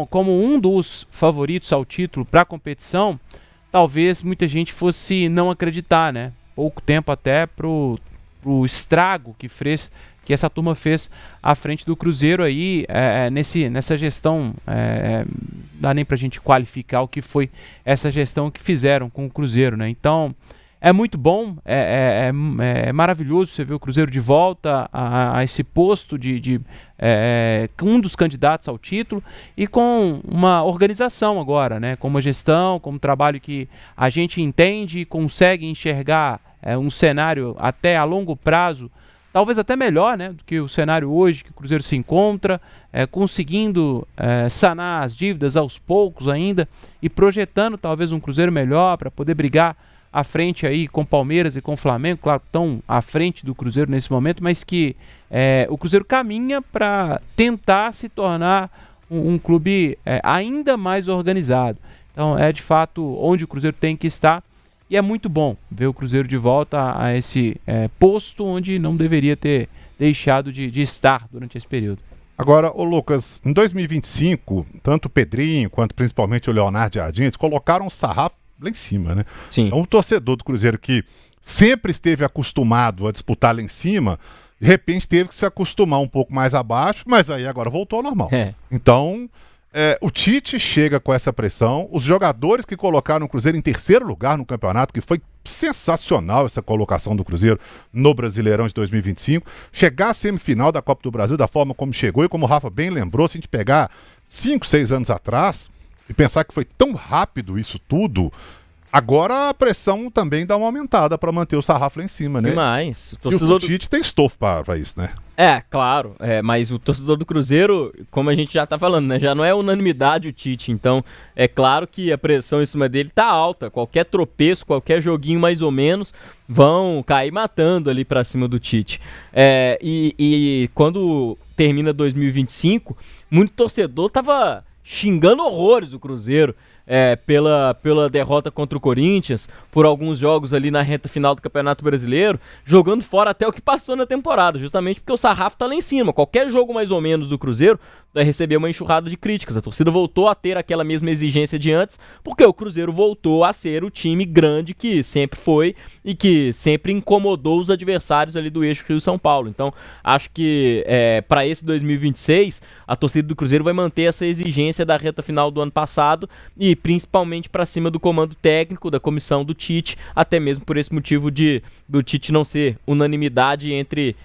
como um dos favoritos ao título para a competição, talvez muita gente fosse não acreditar, né? Pouco tempo até pro estrago que essa turma fez à frente do Cruzeiro aí, nessa gestão, não dá nem pra gente qualificar o que foi essa gestão que fizeram com o Cruzeiro, né? Então, é muito bom, é maravilhoso você ver o Cruzeiro de volta a esse posto de um dos candidatos ao título e com uma organização agora, né? Com uma gestão, com um trabalho que a gente entende e consegue enxergar um cenário até a longo prazo, talvez até melhor, né, do que o cenário hoje que o Cruzeiro se encontra, conseguindo sanar as dívidas aos poucos ainda e projetando talvez um Cruzeiro melhor para poder brigar à frente aí com Palmeiras e com Flamengo, claro, estão à frente do Cruzeiro nesse momento, mas que o Cruzeiro caminha para tentar se tornar um clube ainda mais organizado. Então é de fato onde o Cruzeiro tem que estar e é muito bom ver o Cruzeiro de volta a esse posto onde não deveria ter deixado de estar durante esse período. Agora, ô Lucas, em 2025, tanto o Pedrinho quanto principalmente o Leonardo Jardim, eles colocaram o sarrafo lá em cima, né? Sim. É um torcedor do Cruzeiro que sempre esteve acostumado a disputar lá em cima, de repente teve que se acostumar um pouco mais abaixo, mas aí agora voltou ao normal. Então, o Tite chega com essa pressão, os jogadores que colocaram o Cruzeiro em terceiro lugar no campeonato, que foi sensacional essa colocação do Cruzeiro no Brasileirão de 2025, chegar à semifinal da Copa do Brasil da forma como chegou, e como o Rafa bem lembrou, se a gente pegar 5, 6 anos atrás e pensar que foi tão rápido isso tudo, agora a pressão também dá uma aumentada para manter o sarrafo lá em cima, né? Demais. E o Tite tem estofo para isso, né? Claro, mas o torcedor do Cruzeiro, como a gente já tá falando, né, já não é unanimidade o Tite, então é claro que a pressão em cima dele tá alta, qualquer tropeço, qualquer joguinho mais ou menos, vão cair matando ali pra cima do Tite. E quando termina 2025, muito torcedor tava xingando horrores o Cruzeiro, pela derrota contra o Corinthians, por alguns jogos ali na reta final do Campeonato Brasileiro, jogando fora até o que passou na temporada, justamente porque o sarrafo tá lá em cima. Qualquer jogo mais ou menos do Cruzeiro vai receber uma enxurrada de críticas. A torcida voltou a ter aquela mesma exigência de antes, porque o Cruzeiro voltou a ser o time grande que sempre foi e que sempre incomodou os adversários ali do eixo Rio-São Paulo. Então, acho que para esse 2026, a torcida do Cruzeiro vai manter essa exigência da reta final do ano passado e principalmente para cima do comando técnico, da comissão do Tite, até mesmo por esse motivo do Tite não ser unanimidade entre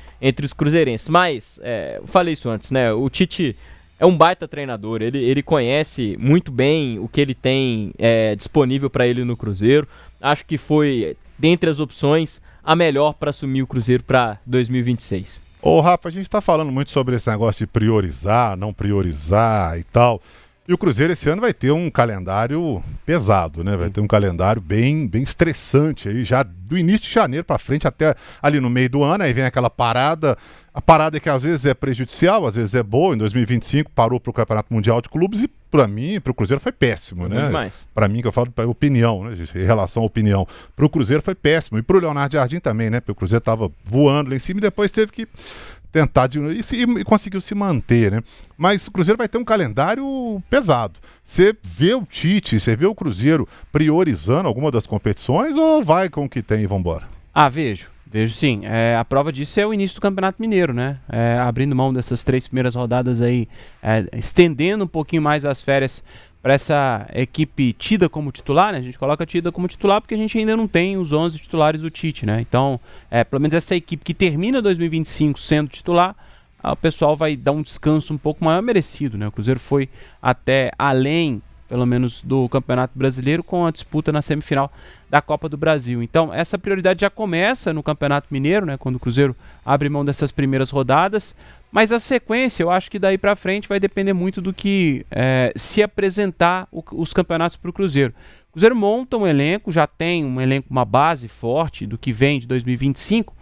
os cruzeirenses. Mas, eu falei isso antes, né? O Tite é um baita treinador, ele conhece muito bem o que ele tem disponível para ele no Cruzeiro. Acho que foi, dentre as opções, a melhor para assumir o Cruzeiro para 2026. Ô Rafa, a gente está falando muito sobre esse negócio de priorizar, não priorizar e tal. E o Cruzeiro esse ano vai ter um calendário pesado, né? Vai ter um calendário bem estressante aí, já do início de janeiro para frente até ali no meio do ano. Aí vem aquela parada, a parada que às vezes é prejudicial, às vezes é boa. Em 2025 parou para o Campeonato Mundial de Clubes e para mim, para o Cruzeiro foi péssimo, né? Para mim, que eu falo opinião, né? Em relação à opinião, para o Cruzeiro foi péssimo e para o Leonardo Jardim também, né? Porque o Cruzeiro estava voando lá em cima e depois teve que tentar e conseguiu se manter, né? Mas o Cruzeiro vai ter um calendário pesado. Você vê o Tite, você vê o Cruzeiro priorizando alguma das competições ou vai com o que tem e vambora? Vejo sim. A prova disso é o início do Campeonato Mineiro, né? Abrindo mão dessas 3 primeiras rodadas aí, estendendo um pouquinho mais as férias para essa equipe tida como titular, né? A gente coloca tida como titular porque a gente ainda não tem os 11 titulares do Tite, né? Então, pelo menos essa equipe que termina 2025 sendo titular, o pessoal vai dar um descanso um pouco maior merecido, né? O Cruzeiro foi até além pelo menos do Campeonato Brasileiro, com a disputa na semifinal da Copa do Brasil. Então, essa prioridade já começa no Campeonato Mineiro, né, quando o Cruzeiro abre mão dessas primeiras rodadas, mas a sequência, eu acho que daí para frente vai depender muito do que se apresentar os campeonatos para o Cruzeiro. O Cruzeiro monta um elenco, já tem um elenco, uma base forte do que vem de 2025.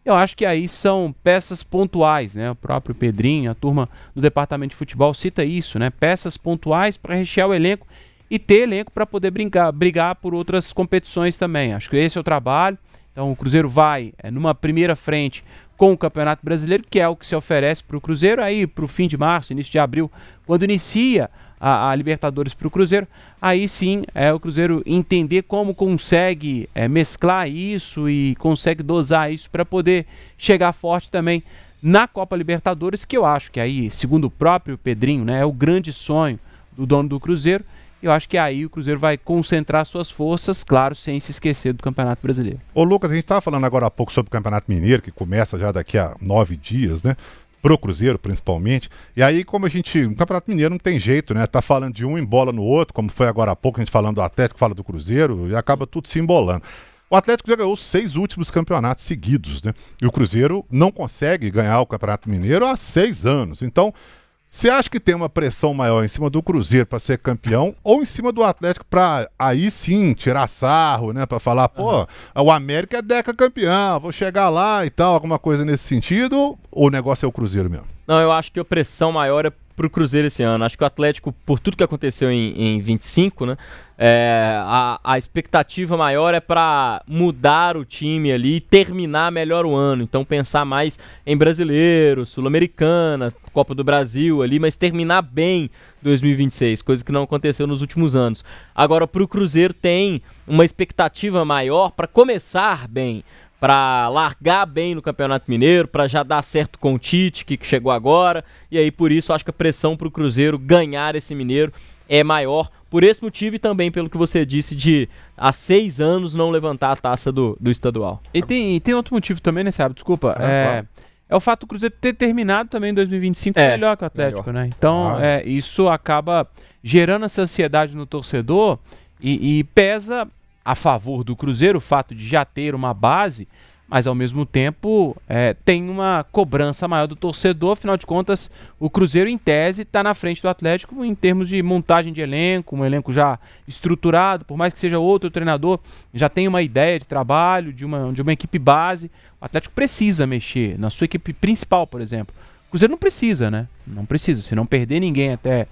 Eu acho que aí são peças pontuais, né? O próprio Pedrinho, a turma do departamento de futebol cita isso, né? Peças pontuais para rechear o elenco e ter elenco para poder brigar por outras competições também. Acho que esse é o trabalho. Então o Cruzeiro vai numa primeira frente com o Campeonato Brasileiro, que é o que se oferece para o Cruzeiro, aí para o fim de março, início de abril, quando inicia a Libertadores para o Cruzeiro, aí sim o Cruzeiro entender como consegue mesclar isso e consegue dosar isso para poder chegar forte também na Copa Libertadores, que eu acho que aí, segundo o próprio Pedrinho, né, é o grande sonho do dono do Cruzeiro. Eu acho que aí o Cruzeiro vai concentrar suas forças, claro, sem se esquecer do Campeonato Brasileiro. Ô Lucas, a gente estava falando agora há pouco sobre o Campeonato Mineiro, que começa já daqui a 9 dias, né? Pro Cruzeiro, principalmente. E aí, como o Campeonato Mineiro não tem jeito, né? Tá falando de um embola no outro, como foi agora há pouco, a gente falando do Atlético, fala do Cruzeiro, e acaba tudo se embolando. O Atlético já ganhou os 6 últimos campeonatos seguidos, né? E o Cruzeiro não consegue ganhar o Campeonato Mineiro há 6 anos. Então, você acha que tem uma pressão maior em cima do Cruzeiro para ser campeão ou em cima do Atlético para aí sim tirar sarro, né? Para falar, pô, o América é decacampeão, vou chegar lá e tal, alguma coisa nesse sentido, ou o negócio é o Cruzeiro mesmo? Não, eu acho que a pressão maior é pro Cruzeiro esse ano. Acho que o Atlético, por tudo que aconteceu em 25, né? A expectativa maior é para mudar o time ali e terminar melhor o ano. Então pensar mais em Brasileiro, Sul-Americana, Copa do Brasil ali, mas terminar bem 2026, coisa que não aconteceu nos últimos anos. Agora pro Cruzeiro tem uma expectativa maior para começar bem, para largar bem no Campeonato Mineiro, para já dar certo com o Tite, que chegou agora, e aí por isso acho que a pressão para o Cruzeiro ganhar esse Mineiro é maior, por esse motivo e também pelo que você disse de há 6 anos não levantar a taça do estadual. E tem outro motivo também, né, Sérgio? Desculpa, claro. É o fato do Cruzeiro ter terminado também em 2025 melhor que o Atlético, né? Então, isso acaba gerando essa ansiedade no torcedor e pesa a favor do Cruzeiro o fato de já ter uma base, mas ao mesmo tempo tem uma cobrança maior do torcedor. Afinal de contas, o Cruzeiro em tese está na frente do Atlético em termos de montagem de elenco, um elenco já estruturado, por mais que seja outro treinador, já tem uma ideia de trabalho, de uma equipe base. O Atlético precisa mexer na sua equipe principal, por exemplo. O Cruzeiro não precisa, né? Não precisa, se não perder ninguém até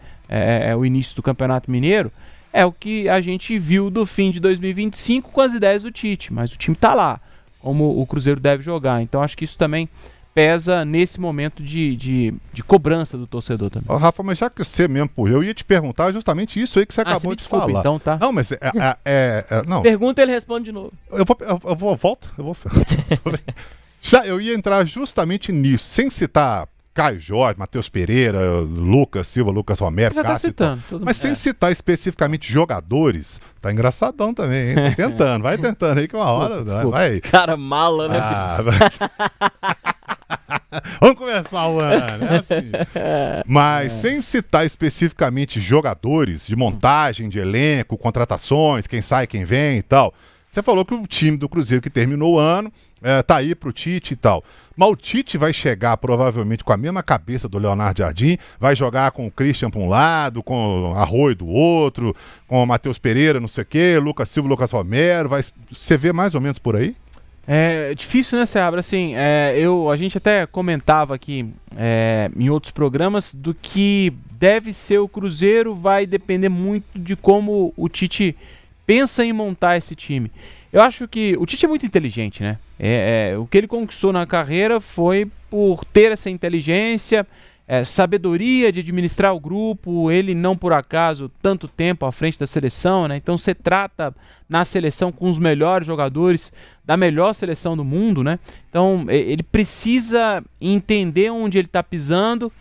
o início do Campeonato Mineiro. É o que a gente viu do fim de 2025 com as ideias do Tite, mas o time está lá, como o Cruzeiro deve jogar. Então acho que isso também pesa nesse momento de cobrança do torcedor também. Rafa, mas já que você mesmo puxou, eu ia te perguntar justamente isso aí que você acabou de falar. Então, tá. Não, mas não. Pergunta, ele responde de novo. Eu vou. Eu ia entrar justamente nisso, sem citar Caio Jorge, Matheus Pereira, Lucas Silva, Lucas Romero, já tá Cássio citando, mas sem citar especificamente jogadores, tá engraçadão também, hein? Vai tentando aí que uma hora vai. Cara mala, né? Vamos começar o ano, é assim. Mas sem citar especificamente jogadores de montagem, de elenco, contratações, quem sai, quem vem e tal. Você falou que o time do Cruzeiro que terminou o ano tá aí pro Tite e tal. Mas o Tite vai chegar provavelmente com a mesma cabeça do Leonardo Jardim, vai jogar com o Christian para um lado, com o Arroio do outro, com o Matheus Pereira, não sei o quê, Lucas Silva, Lucas Romero, você vê mais ou menos por aí? É difícil, né, Seabra? Assim, a gente até comentava aqui em outros programas do que deve ser o Cruzeiro, vai depender muito de como o Tite pensa em montar esse time. Eu acho que o Tite é muito inteligente, né? O que ele conquistou na carreira foi por ter essa inteligência, sabedoria de administrar o grupo. Ele não por acaso tanto tempo à frente da seleção, né? Então você trata na seleção com os melhores jogadores da melhor seleção do mundo, né? Então ele precisa entender onde ele está pisando,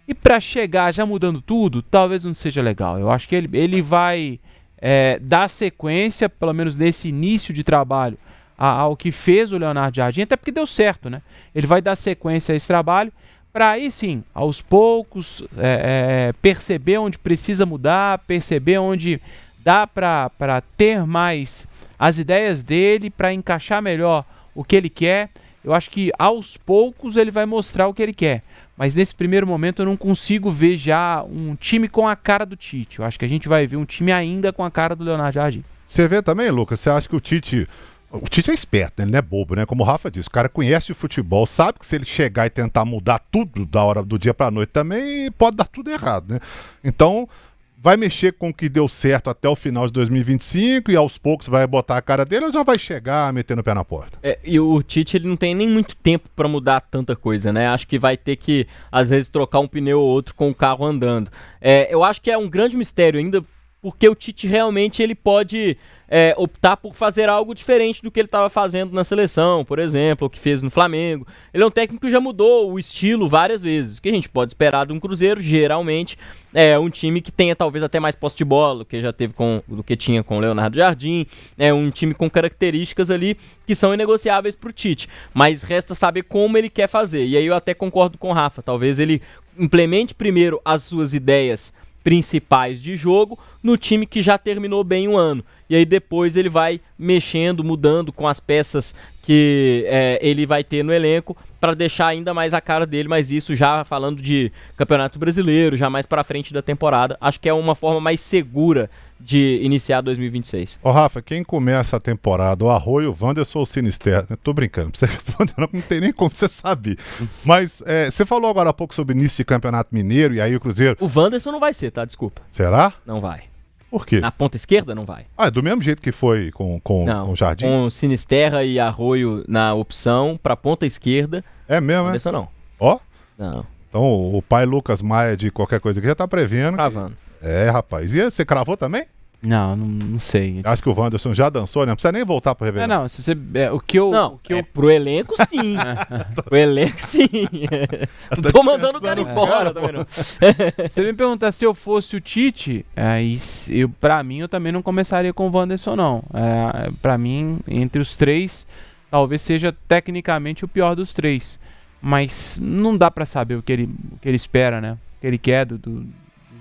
e para chegar já mudando tudo, talvez não seja legal. Eu acho que ele vai dar sequência, pelo menos nesse início de trabalho, ao que fez o Leonardo Jardim, até porque deu certo, né? Ele vai dar sequência a esse trabalho, para aí sim, aos poucos, perceber onde precisa mudar, perceber onde dá para ter mais as ideias dele, para encaixar melhor o que ele quer. Eu acho que aos poucos ele vai mostrar o que ele quer. Mas nesse primeiro momento eu não consigo ver já um time com a cara do Tite. Eu acho que a gente vai ver um time ainda com a cara do Leonardo Jardim. Você vê também, Lucas, você acha que o Tite é esperto, né? Ele não é bobo, né? Como o Rafa disse, o cara conhece o futebol, sabe que se ele chegar e tentar mudar tudo da hora do dia pra noite também, pode dar tudo errado, né? Então, vai mexer com o que deu certo até o final de 2025 e aos poucos vai botar a cara dele ou já vai chegar metendo o pé na porta? E o Tite, ele não tem nem muito tempo pra mudar tanta coisa, né? Acho que vai ter que, às vezes, trocar um pneu ou outro com o carro andando. Eu acho que é um grande mistério ainda, porque o Tite realmente ele pode optar por fazer algo diferente do que ele estava fazendo na seleção, por exemplo, o que fez no Flamengo. Ele é um técnico que já mudou o estilo várias vezes. O que a gente pode esperar de um Cruzeiro, geralmente, é um time que tenha talvez até mais posse de bola do que já teve do que tinha com o Leonardo Jardim. É um time com características ali que são inegociáveis para o Tite. Mas resta saber como ele quer fazer. E aí eu até concordo com o Rafa. Talvez ele implemente primeiro as suas ideias principais de jogo no time que já terminou bem um ano. E aí depois ele vai mexendo, mudando com as peças que ele vai ter no elenco para deixar ainda mais a cara dele, mas isso já falando de Campeonato Brasileiro, já mais para frente da temporada. Acho que é uma forma mais segura de iniciar 2026. Ô Rafa, quem começa a temporada, o Arroio, o Wanderson ou o Sinisterra? Tô brincando, não precisa responder, não tem nem como você saber. Mas você falou agora há pouco sobre início de Campeonato Mineiro e aí o Cruzeiro... O Wanderson não vai ser, tá? Desculpa. Será? Não vai. Por quê? Na ponta esquerda não vai. É do mesmo jeito que foi com o Jardim? Com Sinisterra e Arroio na opção pra ponta esquerda. É mesmo, Wanderson não. Ó? Não. Então o pai Lucas Maia de qualquer coisa aqui já tá prevendo. Cravando. Rapaz. E você cravou também? Não sei. Acho que o Wanderson já dançou, né? Não precisa nem voltar pro Réveillon. Não, se você, o que eu... pro elenco sim. Pro elenco sim. Não tô mandando o cara embora também não. Você me perguntar se eu fosse o Tite, pra mim eu também não começaria com o Wanderson não. Pra mim, entre os três, talvez seja tecnicamente o pior dos três. Mas não dá pra saber o que ele espera, né? O que ele quer dos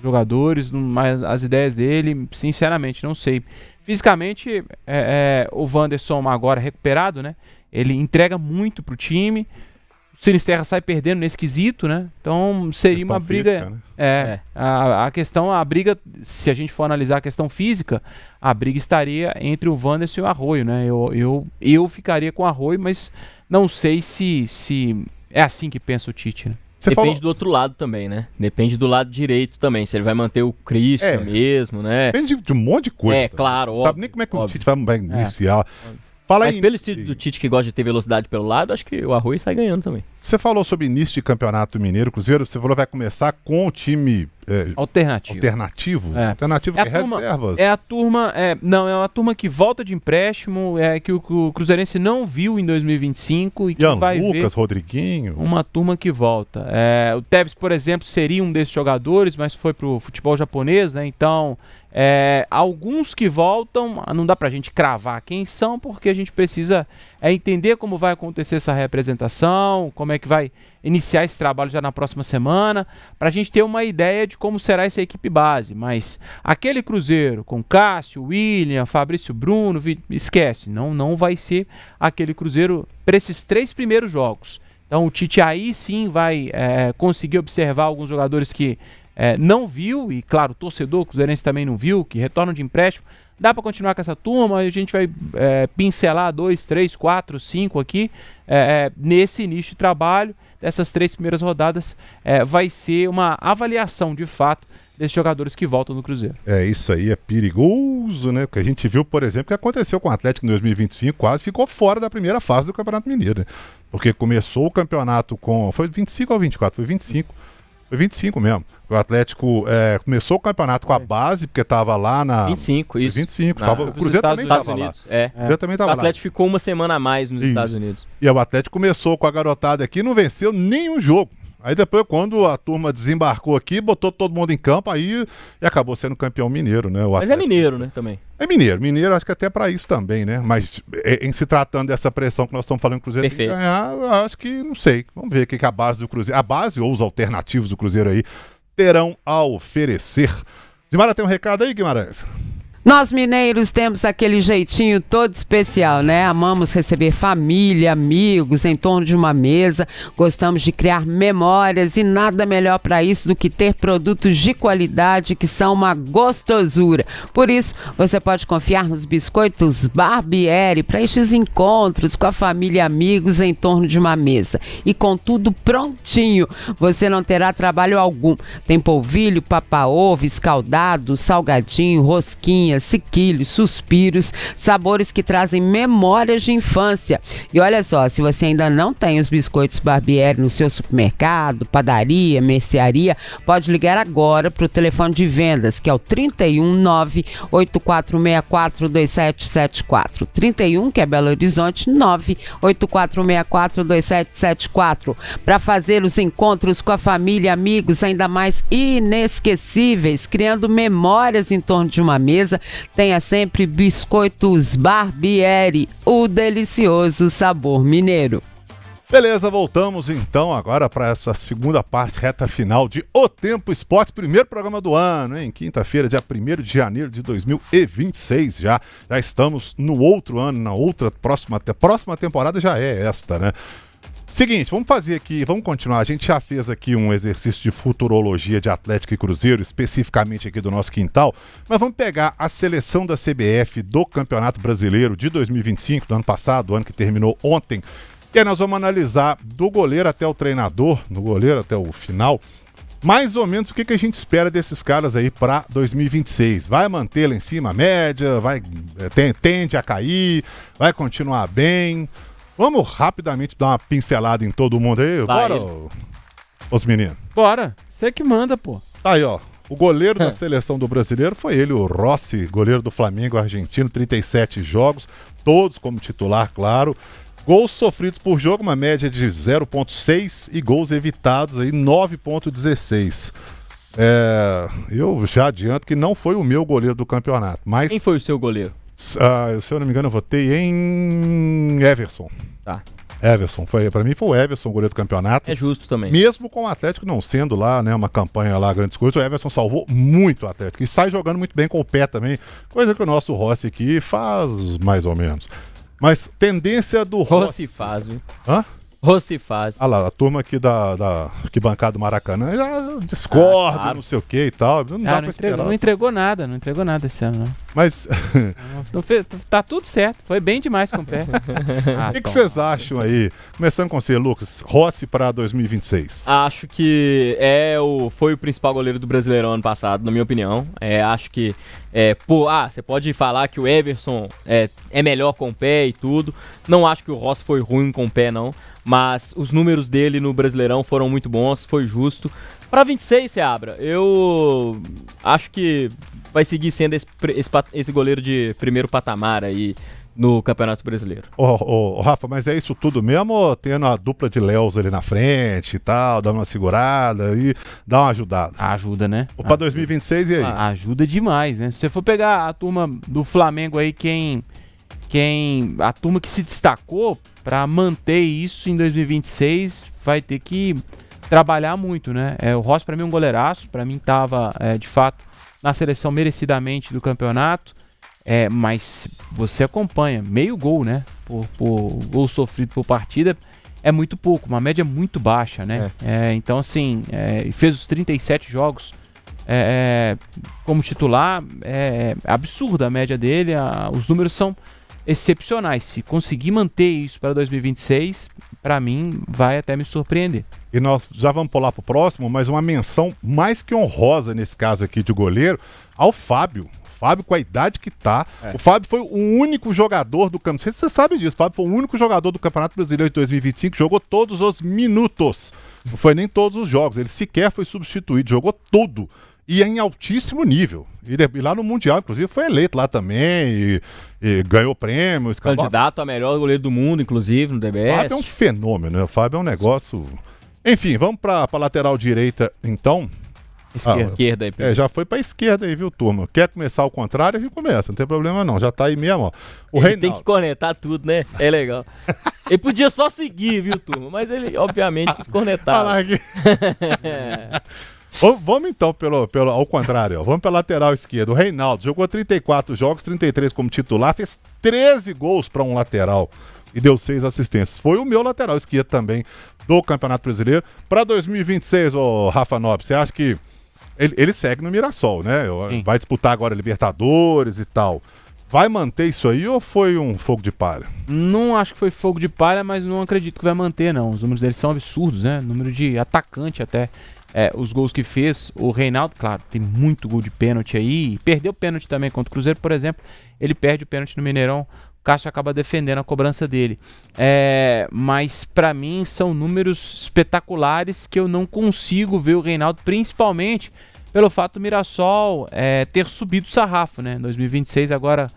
jogadores, mas as ideias dele, sinceramente, não sei. Fisicamente, o Wanderson agora recuperado, né? Ele entrega muito pro time. O Sinisterra sai perdendo nesse quesito, né? Então seria questão uma briga. Física, né? A briga, se a gente for analisar a questão física, a briga estaria entre o Wanderson e o Arroio, né? Eu ficaria com o Arroio, mas não sei se é assim que pensa o Tite, né? Depende do outro lado também, né? Depende do lado direito também, se ele vai manter o Christian mesmo, né? Depende de um monte de coisa. Claro. Sabe nem como é que o Tite vai iniciar. Mas pelo estilo do Tite que gosta de ter velocidade pelo lado, acho que o Arroio sai ganhando também. Você falou sobre início de Campeonato Mineiro, Cruzeiro, você falou que vai começar com o time alternativo? Alternativo que reservas? É uma turma que volta de empréstimo, que o Cruzeirense não viu em 2025 e que vai Lucas, ver Rodriguinho. Uma turma que volta. O Tevez, por exemplo, seria um desses jogadores, mas foi pro futebol japonês, né? Então, alguns que voltam, não dá pra gente cravar quem são, porque a gente precisa entender como vai acontecer essa representação, como é que vai iniciar esse trabalho já na próxima semana, pra gente ter uma ideia de como será essa equipe base. Mas aquele Cruzeiro com Cássio, William, Fabrício Bruno, esquece, não vai ser aquele Cruzeiro para esses 3 primeiros jogos. Então o Tite aí sim vai conseguir observar alguns jogadores que não viu, e claro, o torcedor o Cruzeirense também não viu, que retornam de empréstimo. Dá para continuar com essa turma, a gente vai pincelar 2, 3, 4, 5 aqui, nesse início de trabalho, dessas 3 primeiras rodadas, vai ser uma avaliação de fato desses jogadores que voltam no Cruzeiro. Isso aí é perigoso, né? Porque a gente viu, por exemplo, o que aconteceu com o Atlético em 2025, quase ficou fora da primeira fase do Campeonato Mineiro, né? Porque começou o campeonato foi 25 ou 24? Foi 25. Foi 25 mesmo. O Atlético começou o campeonato com a base, porque estava lá na... 25, isso. 25. O Cruzeiro também estava lá. O Cruzeiro também estava lá. O Atlético ficou uma semana a mais nos Estados Unidos. E o Atlético começou com a garotada aqui, não venceu nenhum jogo. Aí depois, quando a turma desembarcou aqui, botou todo mundo em campo, aí e acabou sendo campeão mineiro, né? Mas é mineiro, né, também. É Mineiro acho que até para isso também, né? Mas em se tratando dessa pressão que nós estamos falando, o Cruzeiro tem que ganhar, eu acho que, não sei. Vamos ver o que a base do Cruzeiro, a base ou os alternativos do Cruzeiro aí terão a oferecer. Guimarães, tem um recado aí, Guimarães? Nós mineiros temos aquele jeitinho todo especial, né? Amamos receber família, amigos em torno de uma mesa, gostamos de criar memórias e nada melhor para isso do que ter produtos de qualidade que são uma gostosura. Por isso, você pode confiar nos biscoitos Barbieri para estes encontros com a família e amigos em torno de uma mesa. E com tudo prontinho, você não terá trabalho algum. Tem polvilho, papa-ovo, escaldado, salgadinho, rosquinha, sequilhos, suspiros, sabores que trazem memórias de infância. E olha só, se você ainda não tem os biscoitos Barbieri no seu supermercado, padaria, mercearia, pode ligar agora para o telefone de vendas, que é o 319-8464-2774. 31, que é Belo Horizonte, 98464-2774. Para fazer os encontros com a família e amigos ainda mais inesquecíveis, criando memórias em torno de uma mesa, tenha sempre biscoitos Barbieri, o delicioso sabor mineiro. Beleza, voltamos então agora para essa segunda parte, reta final de O Tempo Esportes, primeiro programa do ano, hein? Quinta-feira, dia 1º de janeiro de 2026, já estamos no outro ano, na outra próxima temporada já é esta, né? Seguinte, vamos fazer aqui, vamos continuar. A gente já fez aqui um exercício de futurologia de Atlético e Cruzeiro, especificamente aqui do nosso quintal, mas vamos pegar a seleção da CBF do Campeonato Brasileiro de 2025, do ano passado, do ano que terminou ontem, e aí nós vamos analisar do goleiro até o treinador, do goleiro até o final, mais ou menos o que a gente espera desses caras aí para 2026. Vai manter lá em cima a média, tende a cair, vai continuar bem... Vamos rapidamente dar uma pincelada em todo mundo aí. Bora, os meninos. Bora. Você que manda, pô. Tá aí, ó. O goleiro da seleção do brasileiro foi ele, o Rossi, goleiro do Flamengo argentino, 37 jogos, todos como titular, claro. Gols sofridos por jogo, uma média de 0,6 e gols evitados aí 9,16. Eu já adianto que não foi o meu goleiro do campeonato, mas... Quem foi o seu goleiro? Se eu não me engano, eu votei em Everson. Tá. Everson, pra mim foi o Everson, goleiro do campeonato. É justo também. Mesmo com o Atlético não sendo lá, né, uma campanha lá, grandes coisas, o Everson salvou muito o Atlético. E sai jogando muito bem com o pé também, coisa que o nosso Rossi aqui faz mais ou menos. Mas tendência do Rossi... Rossi faz, viu? Hã? Rossi faz. Ah lá, a turma aqui da arquibancada do Maracanã já discorda, claro. Não sei o que e tal. Não dá pra esperar. Não entregou nada esse ano, não. Mas... tá tudo certo, foi bem demais com o pé. O que vocês acham aí? Começando com você, Lucas, Rossi para 2026. Acho que foi o principal goleiro do Brasileirão ano passado, na minha opinião. Acho que você pode falar que o Everson é melhor com o pé e tudo. Não acho que o Rossi foi ruim com o pé, não. Mas os números dele no Brasileirão foram muito bons, foi justo. Para 26, Seabra, eu acho que vai seguir sendo esse goleiro de primeiro patamar aí no Campeonato Brasileiro. Rafa, mas é isso tudo mesmo, tendo a dupla de Léus ali na frente e tal, dando uma segurada e dá uma ajudada? Ajuda, né? Para 2026 e aí? Ajuda demais, né? Se você for pegar a turma do Flamengo aí, a turma que se destacou para manter isso em 2026 vai ter que trabalhar muito, né? O Rossi para mim é um goleiraço, para mim tava de fato na seleção merecidamente do campeonato, mas você acompanha meio gol, né? Por gol sofrido por partida é muito pouco, uma média muito baixa, né? Então assim, fez os 37 jogos como titular, é absurda a média dele, os números são excepcionais. Se conseguir manter isso para 2026, para mim, vai até me surpreender. E nós já vamos pular para o próximo, mas uma menção mais que honrosa nesse caso aqui de goleiro, ao Fábio. Fábio, com a idade que tá. O Fábio foi o único jogador do campeonato. Não sei se você sabe disso. O Fábio foi o único jogador do Campeonato Brasileiro de 2025 que jogou todos os minutos. Não foi nem todos os jogos. Ele sequer foi substituído. Jogou tudo. E em altíssimo nível. E lá no Mundial, inclusive, foi eleito lá também e ganhou prêmio. Candidato a melhor goleiro do mundo, inclusive, no DBS. O Fábio é um fenômeno, né? O Fábio é um negócio... Enfim, vamos para a lateral direita, então. Esquerda aí. Já foi pra esquerda aí, viu, turma? Quer começar ao contrário, a gente começa, não tem problema não, já tá aí mesmo, ó. Ele tem que conectar tudo, né? É legal. Ele podia só seguir, viu, turma? Mas ele, obviamente, quis conectar. Vamos então ao contrário, ó. Vamos pela lateral esquerda. O Reinaldo jogou 34 jogos, 33 como titular, fez 13 gols para um lateral e deu 6 assistências. Foi o meu lateral esquerdo também do Campeonato Brasileiro. Para 2026, ô Rafa Nobre, você acha que ele segue no Mirassol, né? Sim. Vai disputar agora Libertadores e tal. Vai manter isso aí ou foi um fogo de palha? Não acho que foi fogo de palha, mas não acredito que vai manter, não. Os números dele são absurdos, né? Número de atacante até. Os gols que fez, o Reinaldo, claro, tem muito gol de pênalti aí. Perdeu pênalti também contra o Cruzeiro, por exemplo. Ele perde o pênalti no Mineirão, o Cássio acaba defendendo a cobrança dele. Mas pra mim são números espetaculares que eu não consigo ver o Reinaldo, principalmente pelo fato do Mirassol ter subido o sarrafo, né? Em 2026 agora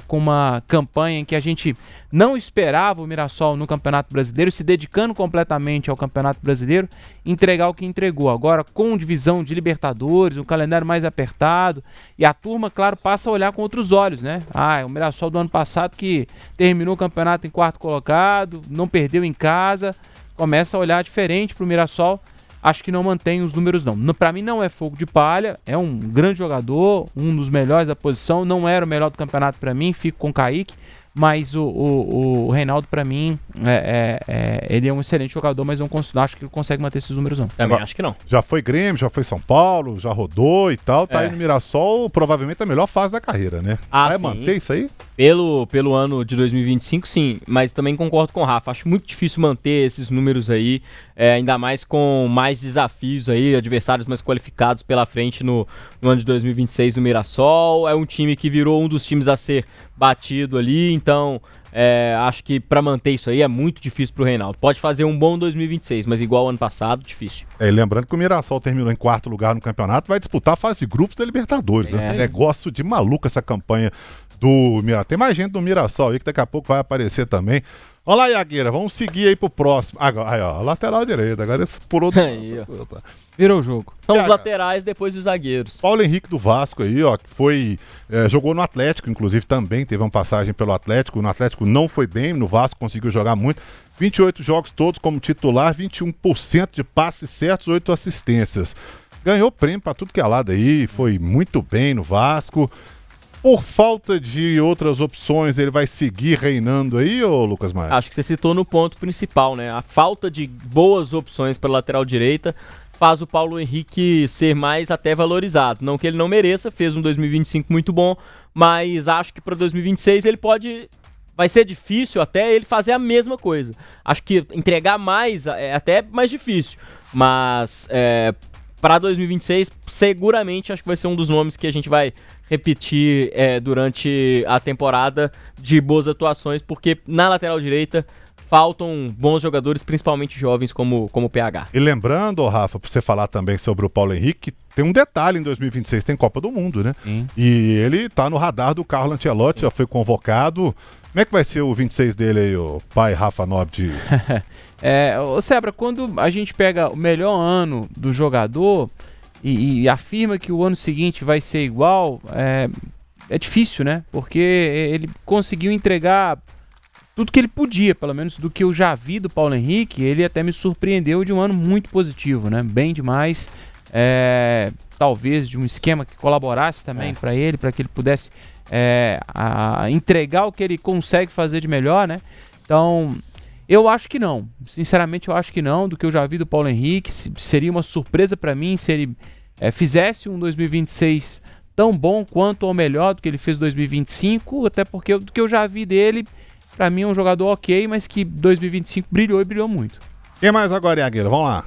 com uma campanha em que a gente não esperava o Mirassol no Campeonato Brasileiro, se dedicando completamente ao Campeonato Brasileiro, entregar o que entregou. Agora com divisão de Libertadores, um calendário mais apertado, e a turma, claro, passa a olhar com outros olhos, né? O Mirassol do ano passado que terminou o campeonato em 4º colocado, não perdeu em casa, começa a olhar diferente pro Mirassol. Acho que não mantém os números, não. Pra mim não é fogo de palha, é um grande jogador, um dos melhores da posição, não era o melhor do campeonato pra mim, fico com o Kaique, mas o Reinaldo pra mim, ele é um excelente jogador, mas não acho que ele consegue manter esses números, não. Também acho que não. Já foi Grêmio, já foi São Paulo, já rodou e tal, tá aí no Mirassol, provavelmente a melhor fase da carreira, né? Vai manter isso aí? Pelo ano de 2025, sim, mas também concordo com o Rafa, acho muito difícil manter esses números aí, ainda mais com mais desafios aí, adversários mais qualificados pela frente no ano de 2026 no Mirassol. É um time que virou um dos times a ser batido ali, então acho que pra manter isso aí é muito difícil pro Reinaldo. Pode fazer um bom 2026, mas igual ao ano passado, difícil. E lembrando que o Mirassol terminou em 4º lugar no campeonato, vai disputar a fase de grupos da Libertadores, né? Negócio de maluco essa campanha do Mirassol. Tem mais gente do Mirassol aí que daqui a pouco vai aparecer também. Olha lá, Iagueira, vamos seguir aí pro próximo. Agora, aí, ó, lateral direito. Agora esse pulou do... Virou o jogo. São os laterais depois dos zagueiros. Paulo Henrique do Vasco aí, ó, que foi... jogou no Atlético, inclusive, também teve uma passagem pelo Atlético. No Atlético não foi bem, no Vasco conseguiu jogar muito. 28 jogos todos como titular, 21% de passes certos, 8 assistências. Ganhou prêmio pra tudo que é lado aí, foi muito bem no Vasco. Por falta de outras opções, ele vai seguir reinando aí, ô Lucas Maia? Acho que você citou no ponto principal, né? A falta de boas opções para lateral direita faz o Paulo Henrique ser mais até valorizado. Não que ele não mereça, fez um 2025 muito bom, mas acho que para 2026 ele vai ser difícil até ele fazer a mesma coisa. Acho que entregar mais é até mais difícil, mas para 2026 seguramente acho que vai ser um dos nomes que a gente vai repetir durante a temporada de boas atuações, porque na lateral direita faltam bons jogadores, principalmente jovens como o PH. E lembrando, Rafa, pra você falar também sobre o Paulo Henrique, tem um detalhe, em 2026 tem Copa do Mundo, né? Sim. E ele tá no radar do Carlo Ancelotti, já foi convocado. Como é que vai ser o 26 dele aí, o pai Rafa Nobre? Ô Sebra, quando a gente pega o melhor ano do jogador e afirma que o ano seguinte vai ser igual, é difícil, né? Porque ele conseguiu entregar tudo que ele podia, pelo menos do que eu já vi do Paulo Henrique. Ele até me surpreendeu de um ano muito positivo, né? Bem demais. Talvez de um esquema que colaborasse também para ele, para que ele pudesse entregar o que ele consegue fazer de melhor, né? Então, eu acho que não. Sinceramente, eu acho que não. Do que eu já vi do Paulo Henrique, seria uma surpresa para mim se ele fizesse um 2026 tão bom quanto ou melhor do que ele fez em 2025, até porque do que eu já vi dele, para mim é um jogador ok, mas que 2025 brilhou e brilhou muito. Quem mais agora, Iagueira? Vamos lá.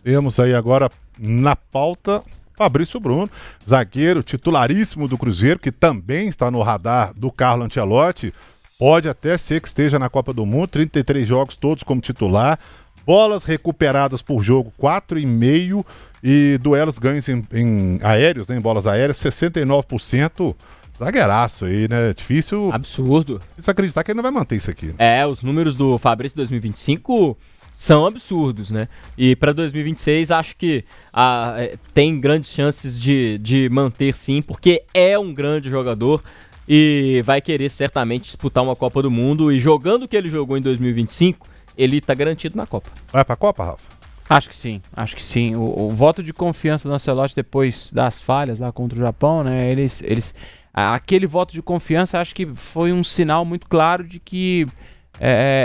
Temos aí agora na pauta Fabrício Bruno, zagueiro titularíssimo do Cruzeiro, que também está no radar do Carlo Ancelotti. Pode até ser que esteja na Copa do Mundo, 33 jogos todos como titular, bolas recuperadas por jogo 4,5 e duelos ganhos em aéreos, né, em bolas aéreas, 69%. Zagueiraço aí, né? Difícil. Absurdo. Difícil acreditar que ele não vai manter isso aqui. Né? Os números do Fabrício 2025 são absurdos, né? E para 2026 acho que tem grandes chances de manter sim, porque é um grande jogador e vai querer certamente disputar uma Copa do Mundo, e jogando o que ele jogou em 2025, ele tá garantido na Copa. Vai pra Copa, Rafa? Acho que sim. O voto de confiança do Ancelotti depois das falhas lá contra o Japão, né? Aquele voto de confiança acho que foi um sinal muito claro de que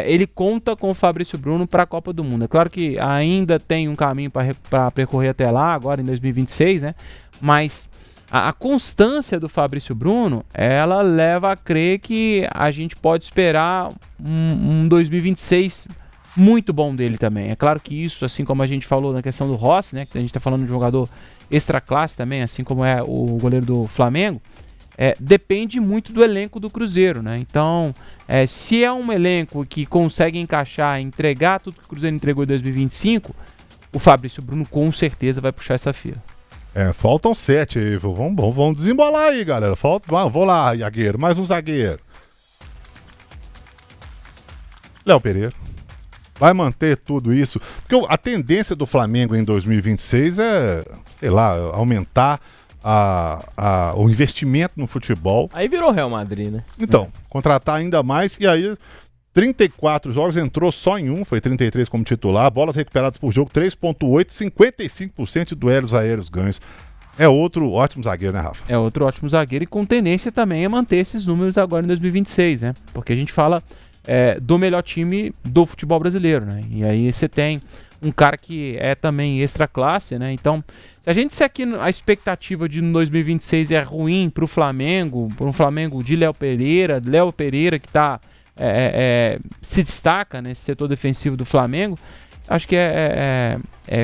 ele conta com o Fabrício Bruno para a Copa do Mundo. É claro que ainda tem um caminho para percorrer até lá, agora em 2026, né? Mas a constância do Fabrício Bruno, ela leva a crer que a gente pode esperar um 2026 muito bom dele também. É claro que isso, assim como a gente falou na questão do Rossi, né? Que a gente está falando de um jogador extra classe também, assim como é o goleiro do Flamengo, depende muito do elenco do Cruzeiro, né? Então, se é um elenco que consegue encaixar, entregar tudo que o Cruzeiro entregou em 2025, o Fabrício Bruno com certeza vai puxar essa fila. Faltam 7 aí, vamos desembolar aí, galera. Vou lá, zagueiro, mais um zagueiro. Léo Pereira. Vai manter tudo isso? Porque a tendência do Flamengo em 2026 é, sei lá, aumentar o investimento no futebol. Aí virou Real Madrid, né? Então, contratar ainda mais, e aí 34 jogos, entrou só em um, foi 33 como titular, bolas recuperadas por jogo 3.8, 55% de duelos aéreos ganhos. É outro ótimo zagueiro, né, Rafa? É outro ótimo zagueiro, e com tendência também a manter esses números agora em 2026, né? Porque a gente fala do melhor time do futebol brasileiro, né? E aí você tem um cara que é também extra classe, né? Então, se aqui a expectativa de 2026 é ruim para o Flamengo, para um Flamengo de Léo Pereira que se destaca nesse setor defensivo do Flamengo, acho que é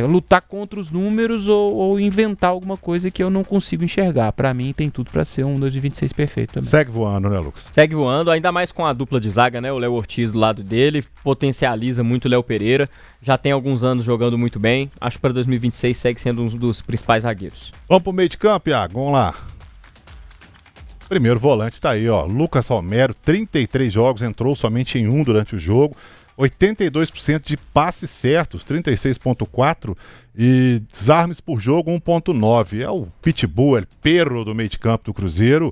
lutar contra os números ou inventar alguma coisa que eu não consigo enxergar. Para mim tem tudo para ser um 2026 perfeito também. Segue voando, né, Lucas? Segue voando, ainda mais com a dupla de zaga, né? O Léo Ortiz do lado dele, potencializa muito o Léo Pereira. Já tem alguns anos jogando muito bem. Acho que para 2026 segue sendo um dos principais zagueiros. Vamos pro meio de campo, Iago? Vamos lá. Primeiro volante tá aí, ó. Lucas Romero, 33 jogos, entrou somente em um durante o jogo. 82% de passes certos, 36.4, e desarmes por jogo, 1.9. É o pitbull, perro do meio de campo do Cruzeiro,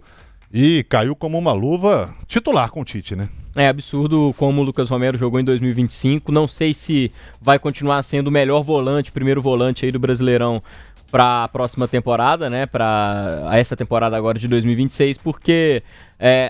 e caiu como uma luva titular com o Tite, né? É absurdo como o Lucas Romero jogou em 2025. Não sei se vai continuar sendo o melhor volante, primeiro volante aí do Brasileirão para a próxima temporada, né? Para essa temporada agora de 2026, porque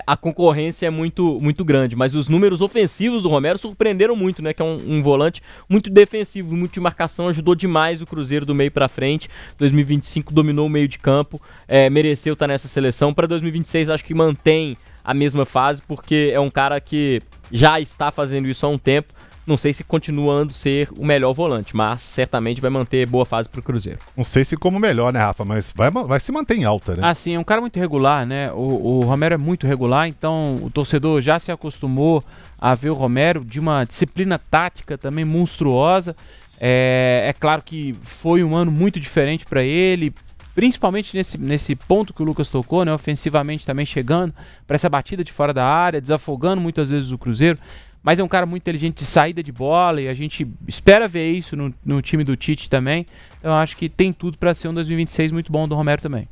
a concorrência é muito, muito grande. Mas os números ofensivos do Romero surpreenderam muito, né? Que é um volante muito defensivo, muito de marcação, ajudou demais o Cruzeiro do meio para frente. 2025 dominou o meio de campo, mereceu estar nessa seleção. Para 2026 acho que mantém a mesma fase, porque é um cara que já está fazendo isso há um tempo. Não sei se continuando ser o melhor volante, mas certamente vai manter boa fase pro Cruzeiro. Não sei se como melhor, né, Rafa? Mas vai se manter em alta, né? Sim, é um cara muito regular, né? O Romero é muito regular, então o torcedor já se acostumou a ver o Romero de uma disciplina tática também monstruosa. É claro que foi um ano muito diferente para ele, principalmente nesse ponto que o Lucas tocou, né? Ofensivamente também chegando para essa batida de fora da área, desafogando muitas vezes o Cruzeiro. Mas é um cara muito inteligente de saída de bola, e a gente espera ver isso no time do Tite também. Então eu acho que tem tudo para ser um 2026 muito bom do Romero também.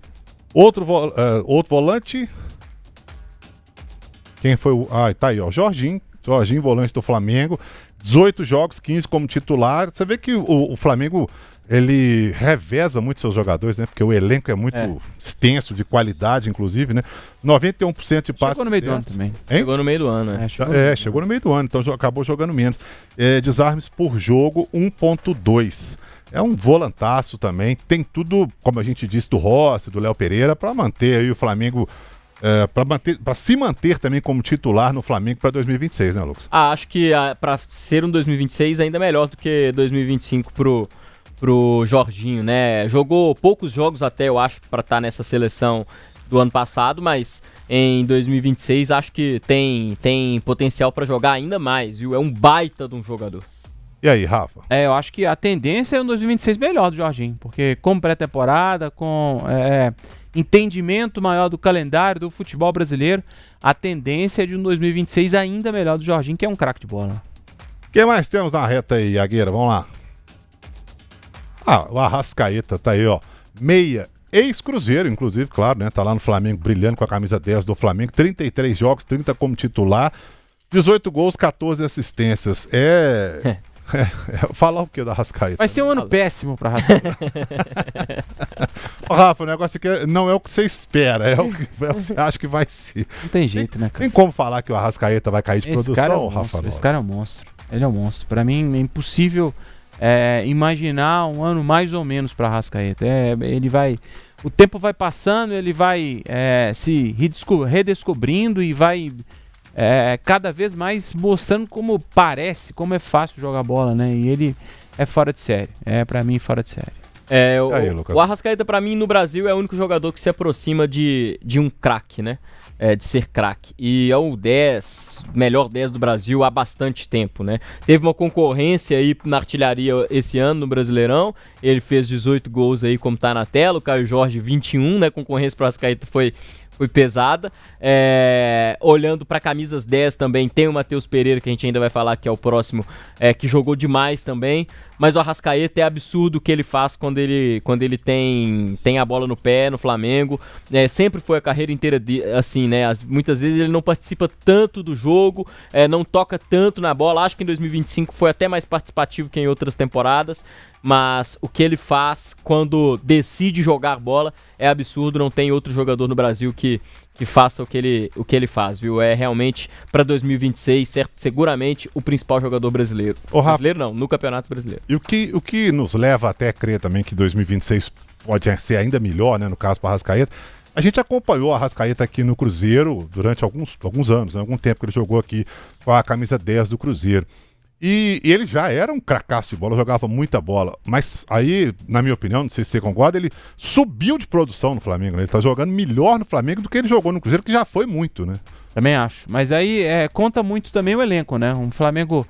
Outro volante. Quem foi o... tá aí, ó. Jorginho, volante do Flamengo. 18 jogos, 15 como titular. Você vê que o Flamengo, ele reveza muito seus jogadores, né? Porque o elenco é muito extenso, de qualidade, inclusive, né? 91% de passes. Chegou no meio do ano também. Hein? Chegou no meio do ano, né? Chegou no meio do ano, então acabou jogando menos. Desarmes por jogo, 1.2. É um volantaço também. Tem tudo, como a gente disse, do Rossi, do Léo Pereira, para manter aí o Flamengo... para se manter também como titular no Flamengo para 2026, né, Lucas? Acho que para ser um 2026 ainda melhor do que 2025 pro Jorginho, né? Jogou poucos jogos até, eu acho, para estar nessa seleção do ano passado, mas em 2026 acho que tem potencial para jogar ainda mais, viu? É um baita de um jogador. E aí, Rafa? Eu acho que a tendência é um 2026 melhor do Jorginho, porque como pré-temporada, com entendimento maior do calendário do futebol brasileiro, a tendência é de um 2026 ainda melhor do Jorginho, que é um craque de bola. Quem mais temos na reta aí, Agueira? Vamos lá. O Arrascaeta tá aí, ó. Meia, ex-Cruzeiro, inclusive, claro, né? Tá lá no Flamengo, brilhando com a camisa 10 do Flamengo. 33 jogos, 30 como titular. 18 gols, 14 assistências. Falar o que da Arrascaeta? Vai ser um ano péssimo pra Arrascaeta. Rafa, o negócio aqui não é o que você espera, é o que você acha que vai ser. Não tem jeito, né, cara? Tem como falar que o Arrascaeta vai cair de produção, Rafa? Esse cara é um monstro. Ele é um monstro. Pra mim é impossível imaginar um ano mais ou menos pra Arrascaeta. Ele vai... O tempo vai passando, ele vai se redescobrindo e vai... cada vez mais mostrando como é fácil jogar bola, né? E ele é fora de série. Pra mim, fora de série. O Arrascaeta, pra mim, no Brasil, é o único jogador que se aproxima de um craque, né? De ser craque. E é o melhor 10 do Brasil há bastante tempo, né? Teve uma concorrência aí na artilharia esse ano no Brasileirão. Ele fez 18 gols aí, como tá na tela. O Caio Jorge, 21, né? Concorrência pro Arrascaeta foi pesada. Olhando para camisas 10 também, tem o Matheus Pereira, que a gente ainda vai falar que é o próximo, que jogou demais também. Mas o Arrascaeta é absurdo o que ele faz quando ele tem a bola no pé, no Flamengo. Sempre foi a carreira inteira assim, né? Muitas vezes ele não participa tanto do jogo, não toca tanto na bola. Acho que em 2025 foi até mais participativo que em outras temporadas. Mas o que ele faz quando decide jogar bola é absurdo. Não tem outro jogador no Brasil que faça o que ele faz, viu? É realmente, para 2026, seguramente o principal jogador brasileiro. Brasileiro não, no Campeonato Brasileiro. E o que nos leva até a crer também que 2026 pode ser ainda melhor, né? No caso para Arrascaeta. A gente acompanhou a Arrascaeta aqui no Cruzeiro durante alguns anos, né? Algum tempo que ele jogou aqui com a camisa 10 do Cruzeiro. E ele já era um cracaço de bola, jogava muita bola. Mas aí, na minha opinião, não sei se você concorda, ele subiu de produção no Flamengo, né? Ele tá jogando melhor no Flamengo do que ele jogou no Cruzeiro, que já foi muito, né? Também acho. Mas aí conta muito também o elenco, né? Um Flamengo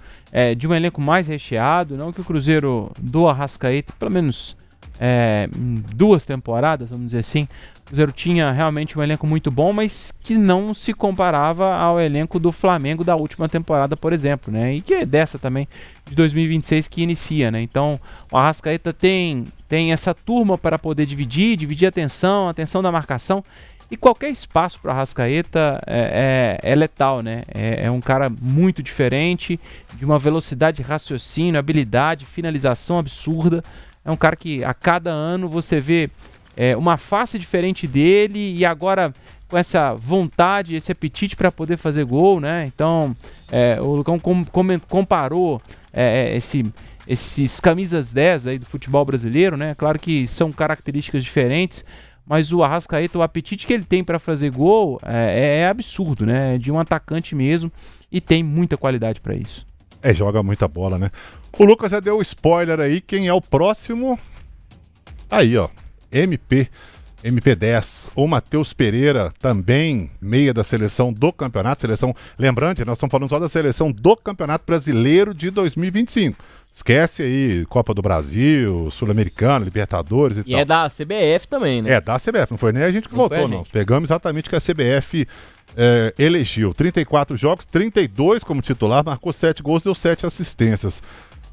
de um elenco mais recheado, não que o Cruzeiro do Arrascaeta, pelo menos em 2 temporadas, vamos dizer assim, o Cruzeiro tinha realmente um elenco muito bom, mas que não se comparava ao elenco do Flamengo da última temporada, por exemplo, né? E que é dessa também, de 2026, que inicia, né? Então, o Arrascaeta tem essa turma para poder dividir a atenção da marcação, e qualquer espaço para o Arrascaeta é letal, né? É um cara muito diferente, de uma velocidade de raciocínio, habilidade, finalização absurda. É um cara que a cada ano você vê uma face diferente dele, e agora com essa vontade, esse apetite para poder fazer gol, né? Então, o Lucão comparou esses camisas 10 aí do futebol brasileiro, né? Claro que são características diferentes, mas o Arrascaeta, o apetite que ele tem para fazer gol é absurdo, né? É de um atacante mesmo, e tem muita qualidade para isso. Joga muita bola, né? O Lucas já deu o spoiler aí, quem é o próximo? Aí, ó, MP10, o Matheus Pereira, também meia da seleção do campeonato, lembrante, nós estamos falando só da seleção do Campeonato Brasileiro de 2025. Esquece aí Copa do Brasil, Sul-Americano, Libertadores e tal. E é da CBF também, né? Da CBF, não foi nem a gente que votou, não. Pegamos exatamente o que a CBF elegeu. 34 jogos, 32 como titular, marcou 7 gols, deu 7 assistências.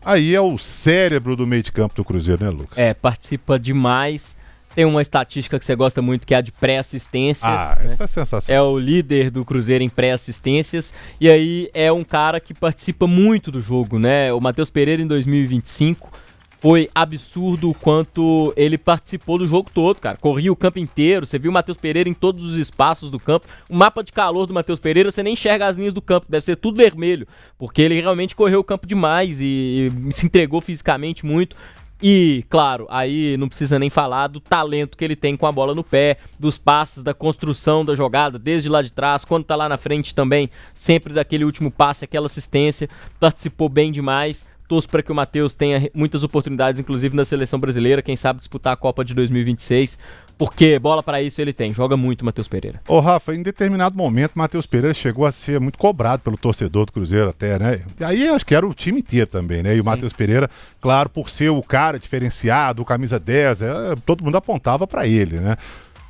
Aí é o cérebro do meio de campo do Cruzeiro, né, Lucas? Participa demais. Tem uma estatística que você gosta muito, que é a de pré-assistências. Né? Essa é sensacional. É o líder do Cruzeiro em pré-assistências. E aí é um cara que participa muito do jogo, né? O Matheus Pereira, em 2025, foi absurdo o quanto ele participou do jogo todo, cara. Corria o campo inteiro, você viu o Matheus Pereira em todos os espaços do campo. O mapa de calor do Matheus Pereira, você nem enxerga as linhas do campo, deve ser tudo vermelho, porque ele realmente correu o campo demais e se entregou fisicamente muito. E, claro, aí não precisa nem falar do talento que ele tem com a bola no pé, dos passes, da construção da jogada, desde lá de trás, quando tá lá na frente também, sempre daquele último passe, aquela assistência, participou bem demais. Torço para que o Matheus tenha muitas oportunidades, inclusive na seleção brasileira, quem sabe disputar a Copa de 2026, porque bola para isso ele tem, joga muito o Matheus Pereira. Ô Rafa, em determinado momento o Matheus Pereira chegou a ser muito cobrado pelo torcedor do Cruzeiro até, né? E aí acho que era o time inteiro também, né? E o Matheus Pereira, claro, por ser o cara diferenciado, o camisa 10, todo mundo apontava para ele, né?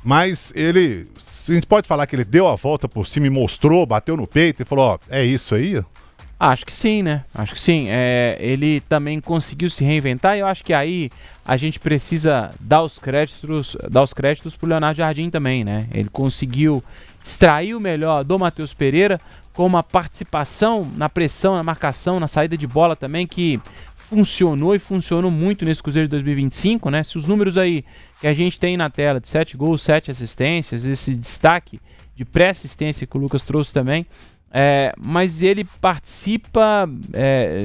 Mas ele, a gente pode falar que ele deu a volta por cima e mostrou, bateu no peito e falou, ó, é isso aí? Acho que sim, né? Acho que sim. Ele também conseguiu se reinventar e eu acho que aí a gente precisa dar os créditos pro Leonardo Jardim também, né? Ele conseguiu extrair o melhor do Matheus Pereira com uma participação na pressão, na marcação, na saída de bola também, que funcionou e funcionou muito nesse Cruzeiro de 2025, né? Se os números aí que a gente tem na tela de 7 gols, 7 assistências, esse destaque de pré-assistência que o Lucas trouxe também, mas ele participa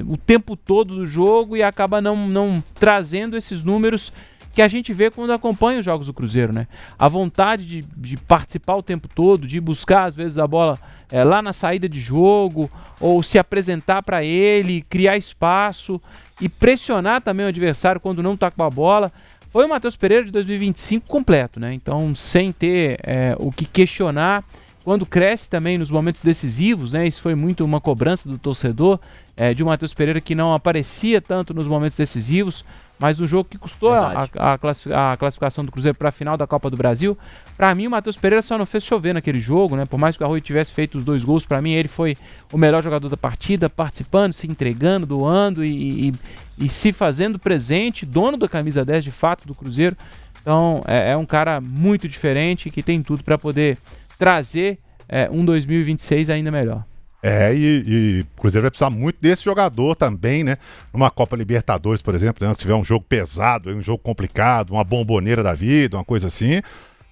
o tempo todo do jogo e acaba não trazendo esses números que a gente vê quando acompanha os jogos do Cruzeiro, né? A vontade de participar o tempo todo, de buscar às vezes a bola lá na saída de jogo, ou se apresentar para ele, criar espaço e pressionar também o adversário quando não está com a bola. Foi o Matheus Pereira de 2025 completo, né? Então, sem ter o que questionar. Quando cresce também nos momentos decisivos, né? Isso foi muito uma cobrança do torcedor, de um Matheus Pereira que não aparecia tanto nos momentos decisivos, mas no jogo que custou a classificação do Cruzeiro para a final da Copa do Brasil. Para mim, o Matheus Pereira só não fez chover naquele jogo, né? Por mais que o Arroio tivesse feito os 2 gols, para mim ele foi o melhor jogador da partida, participando, se entregando, doando e se fazendo presente, dono da camisa 10 de fato do Cruzeiro. Então é um cara muito diferente que tem tudo para poder trazer um 2026 ainda melhor. E o Cruzeiro vai precisar muito desse jogador também, né? Numa Copa Libertadores, por exemplo, né? Se tiver um jogo pesado, um jogo complicado, uma bomboneira da vida, uma coisa assim,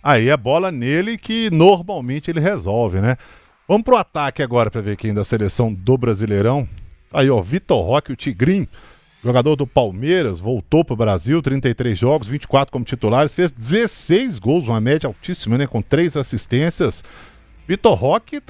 aí é bola nele que normalmente ele resolve, né? Vamos pro ataque agora para ver quem da seleção do Brasileirão. Aí, ó, Vitor Roque, o Tigrinho, jogador do Palmeiras, voltou pro Brasil, 33 jogos, 24 como titulares, fez 16 gols, uma média altíssima, né? Com 3 assistências. Vitor Roque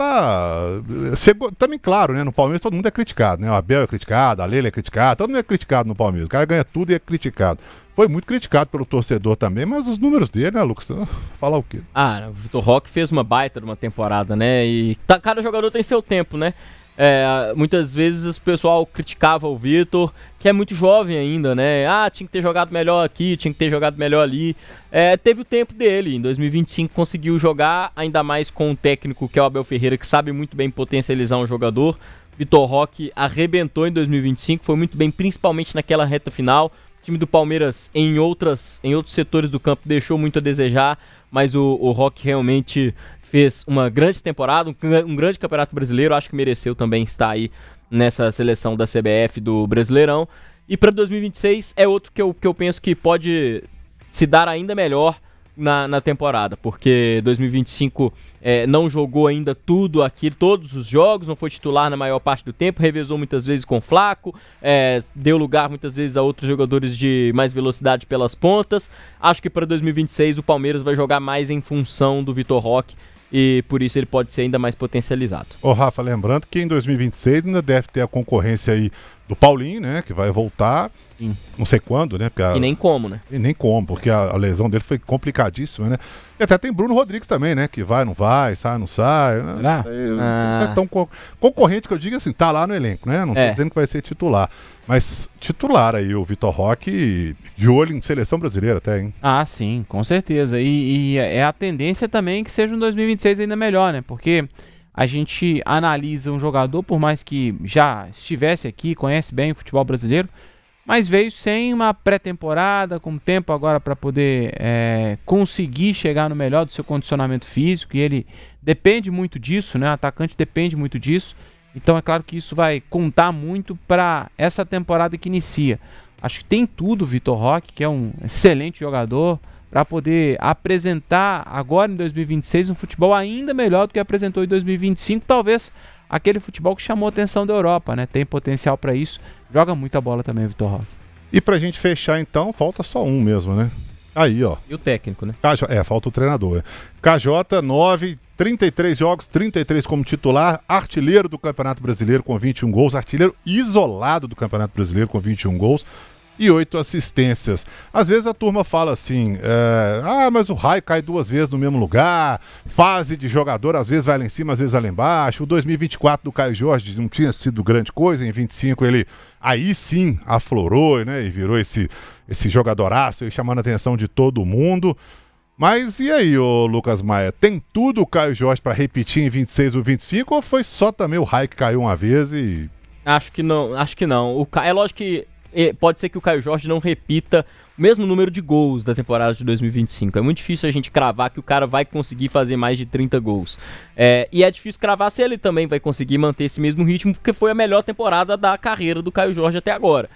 chegou também, claro, né? No Palmeiras todo mundo é criticado, né? O Abel é criticado, a Leila é criticada, todo mundo é criticado no Palmeiras. O cara ganha tudo e é criticado. Foi muito criticado pelo torcedor também, mas os números dele, né, Lucas? Falar o quê? O Vitor Roque fez uma baita de uma temporada, né? E cada jogador tem seu tempo, né? Muitas vezes o pessoal criticava o Vitor, que é muito jovem ainda, né? Tinha que ter jogado melhor aqui, tinha que ter jogado melhor ali. Teve o tempo dele, em 2025 conseguiu jogar, ainda mais com um técnico que é o Abel Ferreira, que sabe muito bem potencializar um jogador. Vitor Roque arrebentou em 2025, foi muito bem, principalmente naquela reta final. O time do Palmeiras em outros setores do campo deixou muito a desejar, mas o Roque realmente fez uma grande temporada, um grande campeonato brasileiro, acho que mereceu também estar aí nessa seleção da CBF do Brasileirão. E para 2026 é outro que eu penso que pode se dar ainda melhor na temporada, porque 2025 não jogou ainda tudo aqui, todos os jogos, não foi titular na maior parte do tempo, revezou muitas vezes com o Flaco, deu lugar muitas vezes a outros jogadores de mais velocidade pelas pontas. Acho que para 2026 o Palmeiras vai jogar mais em função do Vitor Roque, e por isso ele pode ser ainda mais potencializado. Ô Rafa, lembrando que em 2026 ainda deve ter a concorrência aí do Paulinho, né, que vai voltar, não sei quando, né? E nem como, né? E nem como, porque a lesão dele foi complicadíssima, né? E até tem Bruno Rodrigues também, né, que vai, não vai, sai, não sai. Não sei se é tão concorrente que eu digo assim, tá lá no elenco, né? Não tô dizendo que vai ser titular. Mas titular aí, o Vitor Roque, de olho em seleção brasileira até, hein? Sim, com certeza. E é a tendência também que seja um 2026 ainda melhor, né? Porque a gente analisa um jogador, por mais que já estivesse aqui, conhece bem o futebol brasileiro, mas veio sem uma pré-temporada, com tempo agora para poder conseguir chegar no melhor do seu condicionamento físico, e ele depende muito disso, né? O atacante depende muito disso. Então é claro que isso vai contar muito para essa temporada que inicia. Acho que tem tudo o Vitor Roque, que é um excelente jogador, para poder apresentar agora em 2026 um futebol ainda melhor do que apresentou em 2025, talvez aquele futebol que chamou a atenção da Europa, né? Tem potencial para isso, joga muita bola também o Vitor Roque. E pra gente fechar então, falta só um mesmo, né? Aí, ó. E o técnico, né? Falta o treinador. KJ, 9, 33 jogos, 33 como titular, artilheiro do Campeonato Brasileiro com 21 gols, artilheiro isolado do Campeonato Brasileiro com 21 gols e 8 assistências. Às vezes a turma fala assim, mas o Raio cai 2 vezes no mesmo lugar, fase de jogador, às vezes vai lá em cima, às vezes vai lá embaixo. O 2024 do Caio Jorge não tinha sido grande coisa, em 25 ele aí sim aflorou, né, e virou esse jogadoraço aí, chamando a atenção de todo mundo. Mas e aí, ô Lucas Maia, tem tudo o Caio Jorge para repetir em 26 ou 25, ou foi só também o Raio que caiu uma vez e Acho que não. É lógico que pode ser que o Caio Jorge não repita o mesmo número de gols da temporada de 2025. É muito difícil a gente cravar que o cara vai conseguir fazer mais de 30 gols. E é difícil cravar se ele também vai conseguir manter esse mesmo ritmo, porque foi a melhor temporada da carreira do Caio Jorge até agora.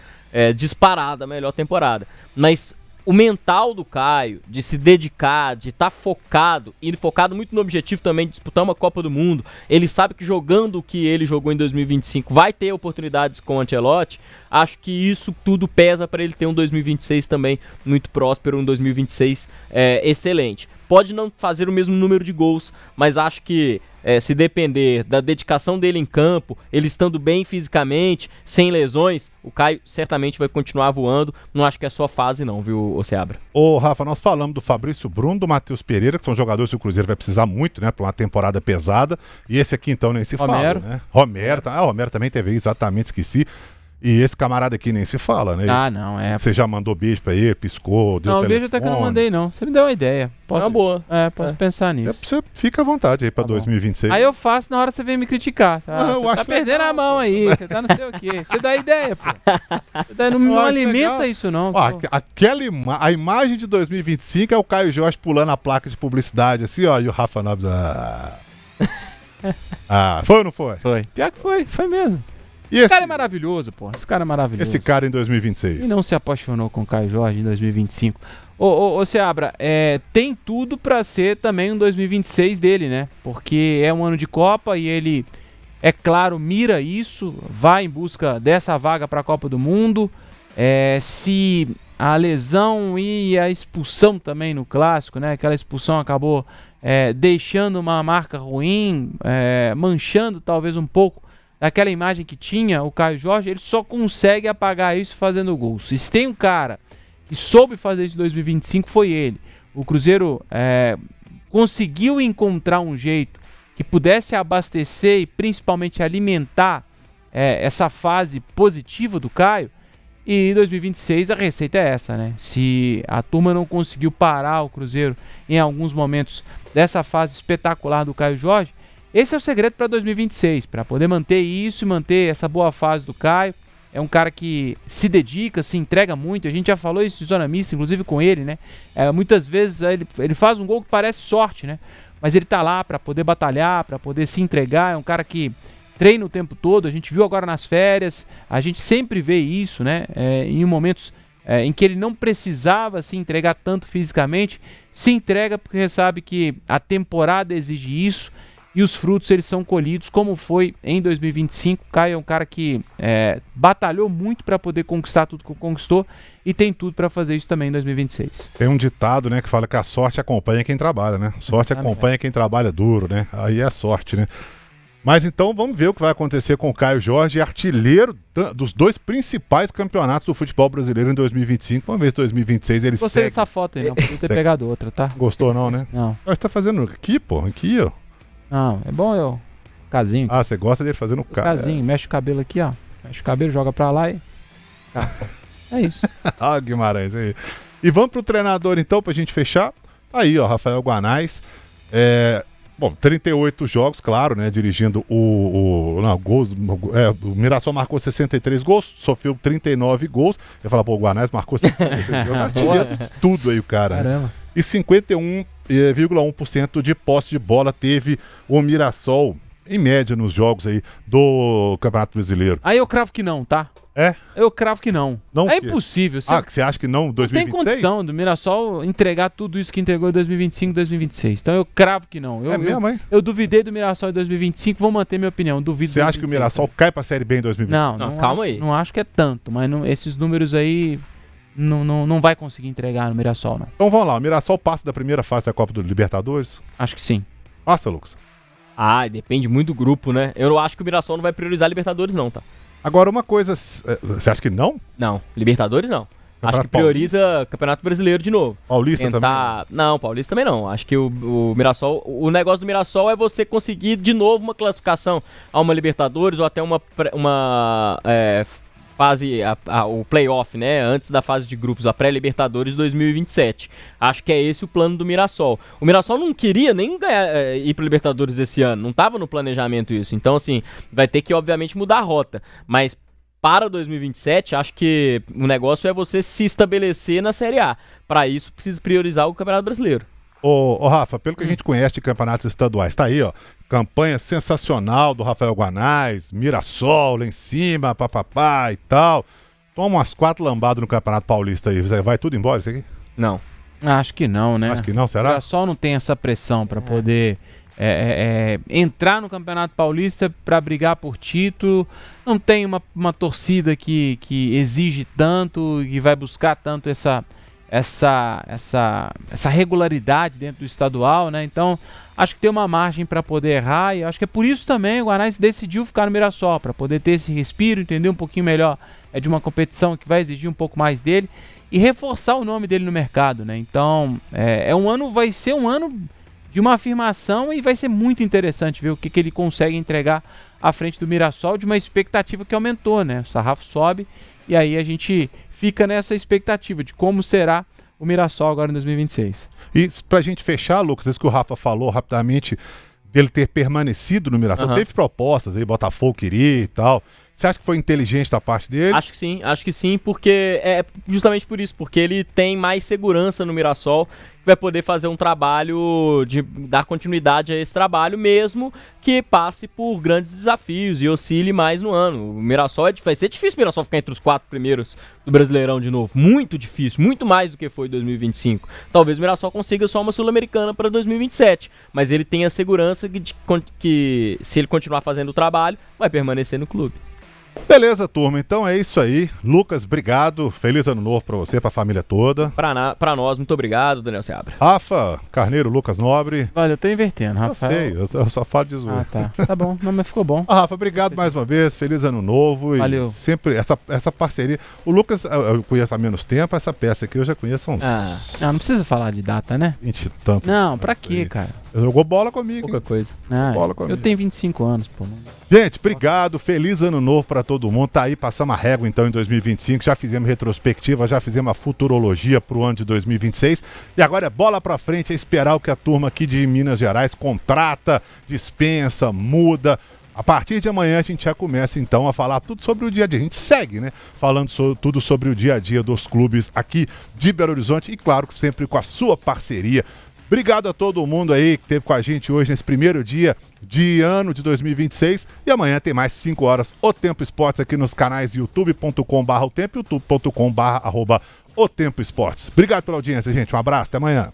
Disparada a melhor temporada. Mas o mental do Caio, de se dedicar, de estar focado, e focado muito no objetivo também de disputar uma Copa do Mundo, ele sabe que jogando o que ele jogou em 2025 vai ter oportunidades com o Ancelotti. Acho que isso tudo pesa para ele ter um 2026 também muito próspero, um 2026 excelente. Pode não fazer o mesmo número de gols, mas acho que se depender da dedicação dele em campo, ele estando bem fisicamente, sem lesões, o Caio certamente vai continuar voando. Não acho que é só fase não, viu, Seabra? Ô, Rafa, nós falamos do Fabrício Bruno, do Matheus Pereira, que são jogadores que o Cruzeiro vai precisar muito, né, para uma temporada pesada. E esse aqui, então, nem se Romero. fala, né? Romero também teve, exatamente, esqueci. E esse camarada aqui nem se fala, né? Não, Você já mandou beijo pra ele, piscou, deu telefone. Beijo até que eu não mandei, não. Você me deu uma ideia. É uma boa. Posso pensar nisso. Você fica à vontade aí pra 2026. Aí eu faço na hora que você vem me criticar. Você tá perdendo a mão aí, você tá não sei o quê. Você dá ideia, pô. Não alimenta legal. Isso, não. A imagem de 2025 é o Caio Jorge pulando a placa de publicidade, assim, ó, e o Rafa Nobre... Foi ou não foi? Foi. Pior que foi mesmo. E esse cara é maravilhoso, pô. Esse cara é maravilhoso. Esse cara em 2026. E não se apaixonou com o Caio Jorge em 2025. Ô Seabra, tem tudo pra ser também um 2026 dele, né? Porque é um ano de Copa e ele, é claro, mira isso, vai em busca dessa vaga pra Copa do Mundo. Se a lesão e a expulsão também no Clássico, né? Aquela expulsão acabou deixando uma marca ruim, manchando talvez um pouco daquela imagem que tinha o Caio Jorge. Ele só consegue apagar isso fazendo gols. Se tem um cara que soube fazer isso em 2025, foi ele. O Cruzeiro conseguiu encontrar um jeito que pudesse abastecer e principalmente alimentar essa fase positiva do Caio. E em 2026 a receita é essa, né? Se a turma não conseguiu parar o Cruzeiro em alguns momentos dessa fase espetacular do Caio Jorge, esse é o segredo para 2026, para poder manter isso e manter essa boa fase do Caio. É um cara que se dedica, se entrega muito. A gente já falou isso em zona mista, inclusive com ele, né? Muitas vezes ele faz um gol que parece sorte, né? Mas ele tá lá para poder batalhar, para poder se entregar. É um cara que treina o tempo todo. A gente viu agora nas férias. A gente sempre vê isso, né? Em momentos em que ele não precisava se entregar tanto fisicamente, se entrega porque sabe que a temporada exige isso. E os frutos eles são colhidos, como foi em 2025. Caio é um cara que batalhou muito para poder conquistar tudo que conquistou e tem tudo para fazer isso também em 2026. Tem um ditado, né, que fala que a sorte acompanha quem trabalha, né? Sorte acompanha quem trabalha duro, né? Aí é sorte, né? Mas então vamos ver o que vai acontecer com o Caio Jorge, artilheiro dos dois principais campeonatos do futebol brasileiro em 2025. Vamos ver se 2026 ele Gostei segue. Dessa foto aí, não podia ter pegado outra, tá? Gostou não, né? Não. Você tá fazendo aqui, pô? Aqui, ó. Não, é bom eu... Casinho. Você gosta dele fazendo casinho, mexe o cabelo aqui, ó. Mexe o cabelo, joga pra lá e... É isso. Guimarães aí. E vamos pro treinador então, pra gente fechar. Aí, ó, Rafael Guanais. 38 jogos, claro, né? Dirigindo gols. O Mirassol marcou 63 gols, sofreu 39 gols. Eu falo, o Guanais marcou 63 gols. Artilheiro de tudo aí, o cara. Caramba. Né? E 51,1% de posse de bola teve o Mirassol, em média, nos jogos aí do Campeonato Brasileiro. Aí eu cravo que não, tá? Eu cravo que não. Não é impossível. Que você acha que não, 2026? Não tem condição do Mirassol entregar tudo isso que entregou em 2025 e 2026. Então eu cravo que não. Eu duvidei do Mirassol em 2025, vou manter minha opinião. Duvido. Você acha que o Mirassol cai pra Série B em 2025? Não, calma aí. Não acho que é tanto, mas esses números aí não vai conseguir entregar no Mirassol, não. Então vamos lá, o Mirassol passa da primeira fase da Copa do Libertadores? Acho que sim. Passa, Lucas? Depende muito do grupo, né? Eu não acho que o Mirassol não vai priorizar Libertadores, não, tá? Agora, uma coisa... Você acha que não? Não, Libertadores não. Acho que prioriza Campeonato Brasileiro de novo. Paulista também? Não, Paulista também não. Acho que o Mirassol... O negócio do Mirassol é você conseguir de novo uma classificação a uma Libertadores ou até uma o playoff, né? Antes da fase de grupos, a pré-Libertadores 2027. Acho que é esse o plano do Mirassol. O Mirassol não queria nem ir para Libertadores esse ano, não estava no planejamento isso. Então, assim, vai ter que, obviamente, mudar a rota. Mas para 2027, acho que o negócio é você se estabelecer na Série A. Para isso, precisa priorizar o Campeonato Brasileiro. Ô Rafa, pelo que a gente conhece de campeonatos estaduais, tá aí, ó, campanha sensacional do Rafael Guanais, Mirassol lá em cima, papapá e tal. Toma umas 4 lambadas no Campeonato Paulista aí, vai tudo embora isso aqui? Não. Acho que não, né? Acho que não, será? O Mirassol não tem essa pressão para poder entrar no Campeonato Paulista para brigar por título. Não tem uma torcida que exige tanto, que vai buscar tanto essa regularidade dentro do estadual, né? Então, acho que tem uma margem para poder errar e acho que é por isso também o Guanais decidiu ficar no Mirassol, para poder ter esse respiro, entender um pouquinho melhor de uma competição que vai exigir um pouco mais dele e reforçar o nome dele no mercado, né? Então, vai ser um ano de uma afirmação e vai ser muito interessante ver o que ele consegue entregar à frente do Mirassol, de uma expectativa que aumentou, né? O sarrafo sobe e aí a gente fica nessa expectativa de como será o Mirassol agora em 2026. E pra gente fechar, Lucas, isso que o Rafa falou rapidamente, dele ter permanecido no Mirassol, teve propostas aí, Botafogo queria e tal. Você acha que foi inteligente da parte dele? Acho que sim, porque é justamente por isso, porque ele tem mais segurança no Mirassol, vai poder fazer um trabalho de dar continuidade a esse trabalho, mesmo que passe por grandes desafios e oscile mais no ano. O Mirassol vai ser difícil o Mirassol ficar entre os 4 primeiros do Brasileirão de novo, muito difícil, muito mais do que foi em 2025. Talvez o Mirassol consiga só uma Sul-Americana para 2027, mas ele tem a segurança que se ele continuar fazendo o trabalho, vai permanecer no clube. Beleza, turma. Então é isso aí. Lucas, obrigado. Feliz ano novo pra você, pra família toda. Pra nós, muito obrigado, Daniel Seabra. Rafa, Carneiro, Lucas Nobre. Olha, eu tô invertendo, Rafael. Eu sei, eu só falo de zoeira. Ah, tá. Tá bom. Não, mas ficou bom. Rafa, obrigado mais uma vez. Feliz ano novo. Valeu. E sempre essa parceria. O Lucas, eu conheço há menos tempo. Essa peça aqui eu já conheço há uns... não precisa falar de data, né? 20 e tanto. Não, pra quê, cara? Jogou bola comigo. Pouca coisa. Bola comigo. Eu tenho 25 anos, pô. Gente, obrigado. Feliz ano novo pra todo mundo. Tá aí, passamos a régua então em 2025. Já fizemos retrospectiva, já fizemos a futurologia pro ano de 2026. E agora é bola pra frente, é esperar o que a turma aqui de Minas Gerais contrata, dispensa, muda. A partir de amanhã a gente já começa então a falar tudo sobre o dia a dia. A gente segue, né? Falando tudo sobre o dia a dia dos clubes aqui de Belo Horizonte e, claro, sempre com a sua parceria. Obrigado a todo mundo aí que esteve com a gente hoje nesse primeiro dia de ano de 2026. E amanhã tem mais 5 horas O Tempo Esportes aqui nos canais youtube.com/otempo e youtube.com/otempoesportes. Obrigado pela audiência, gente. Um abraço, até amanhã.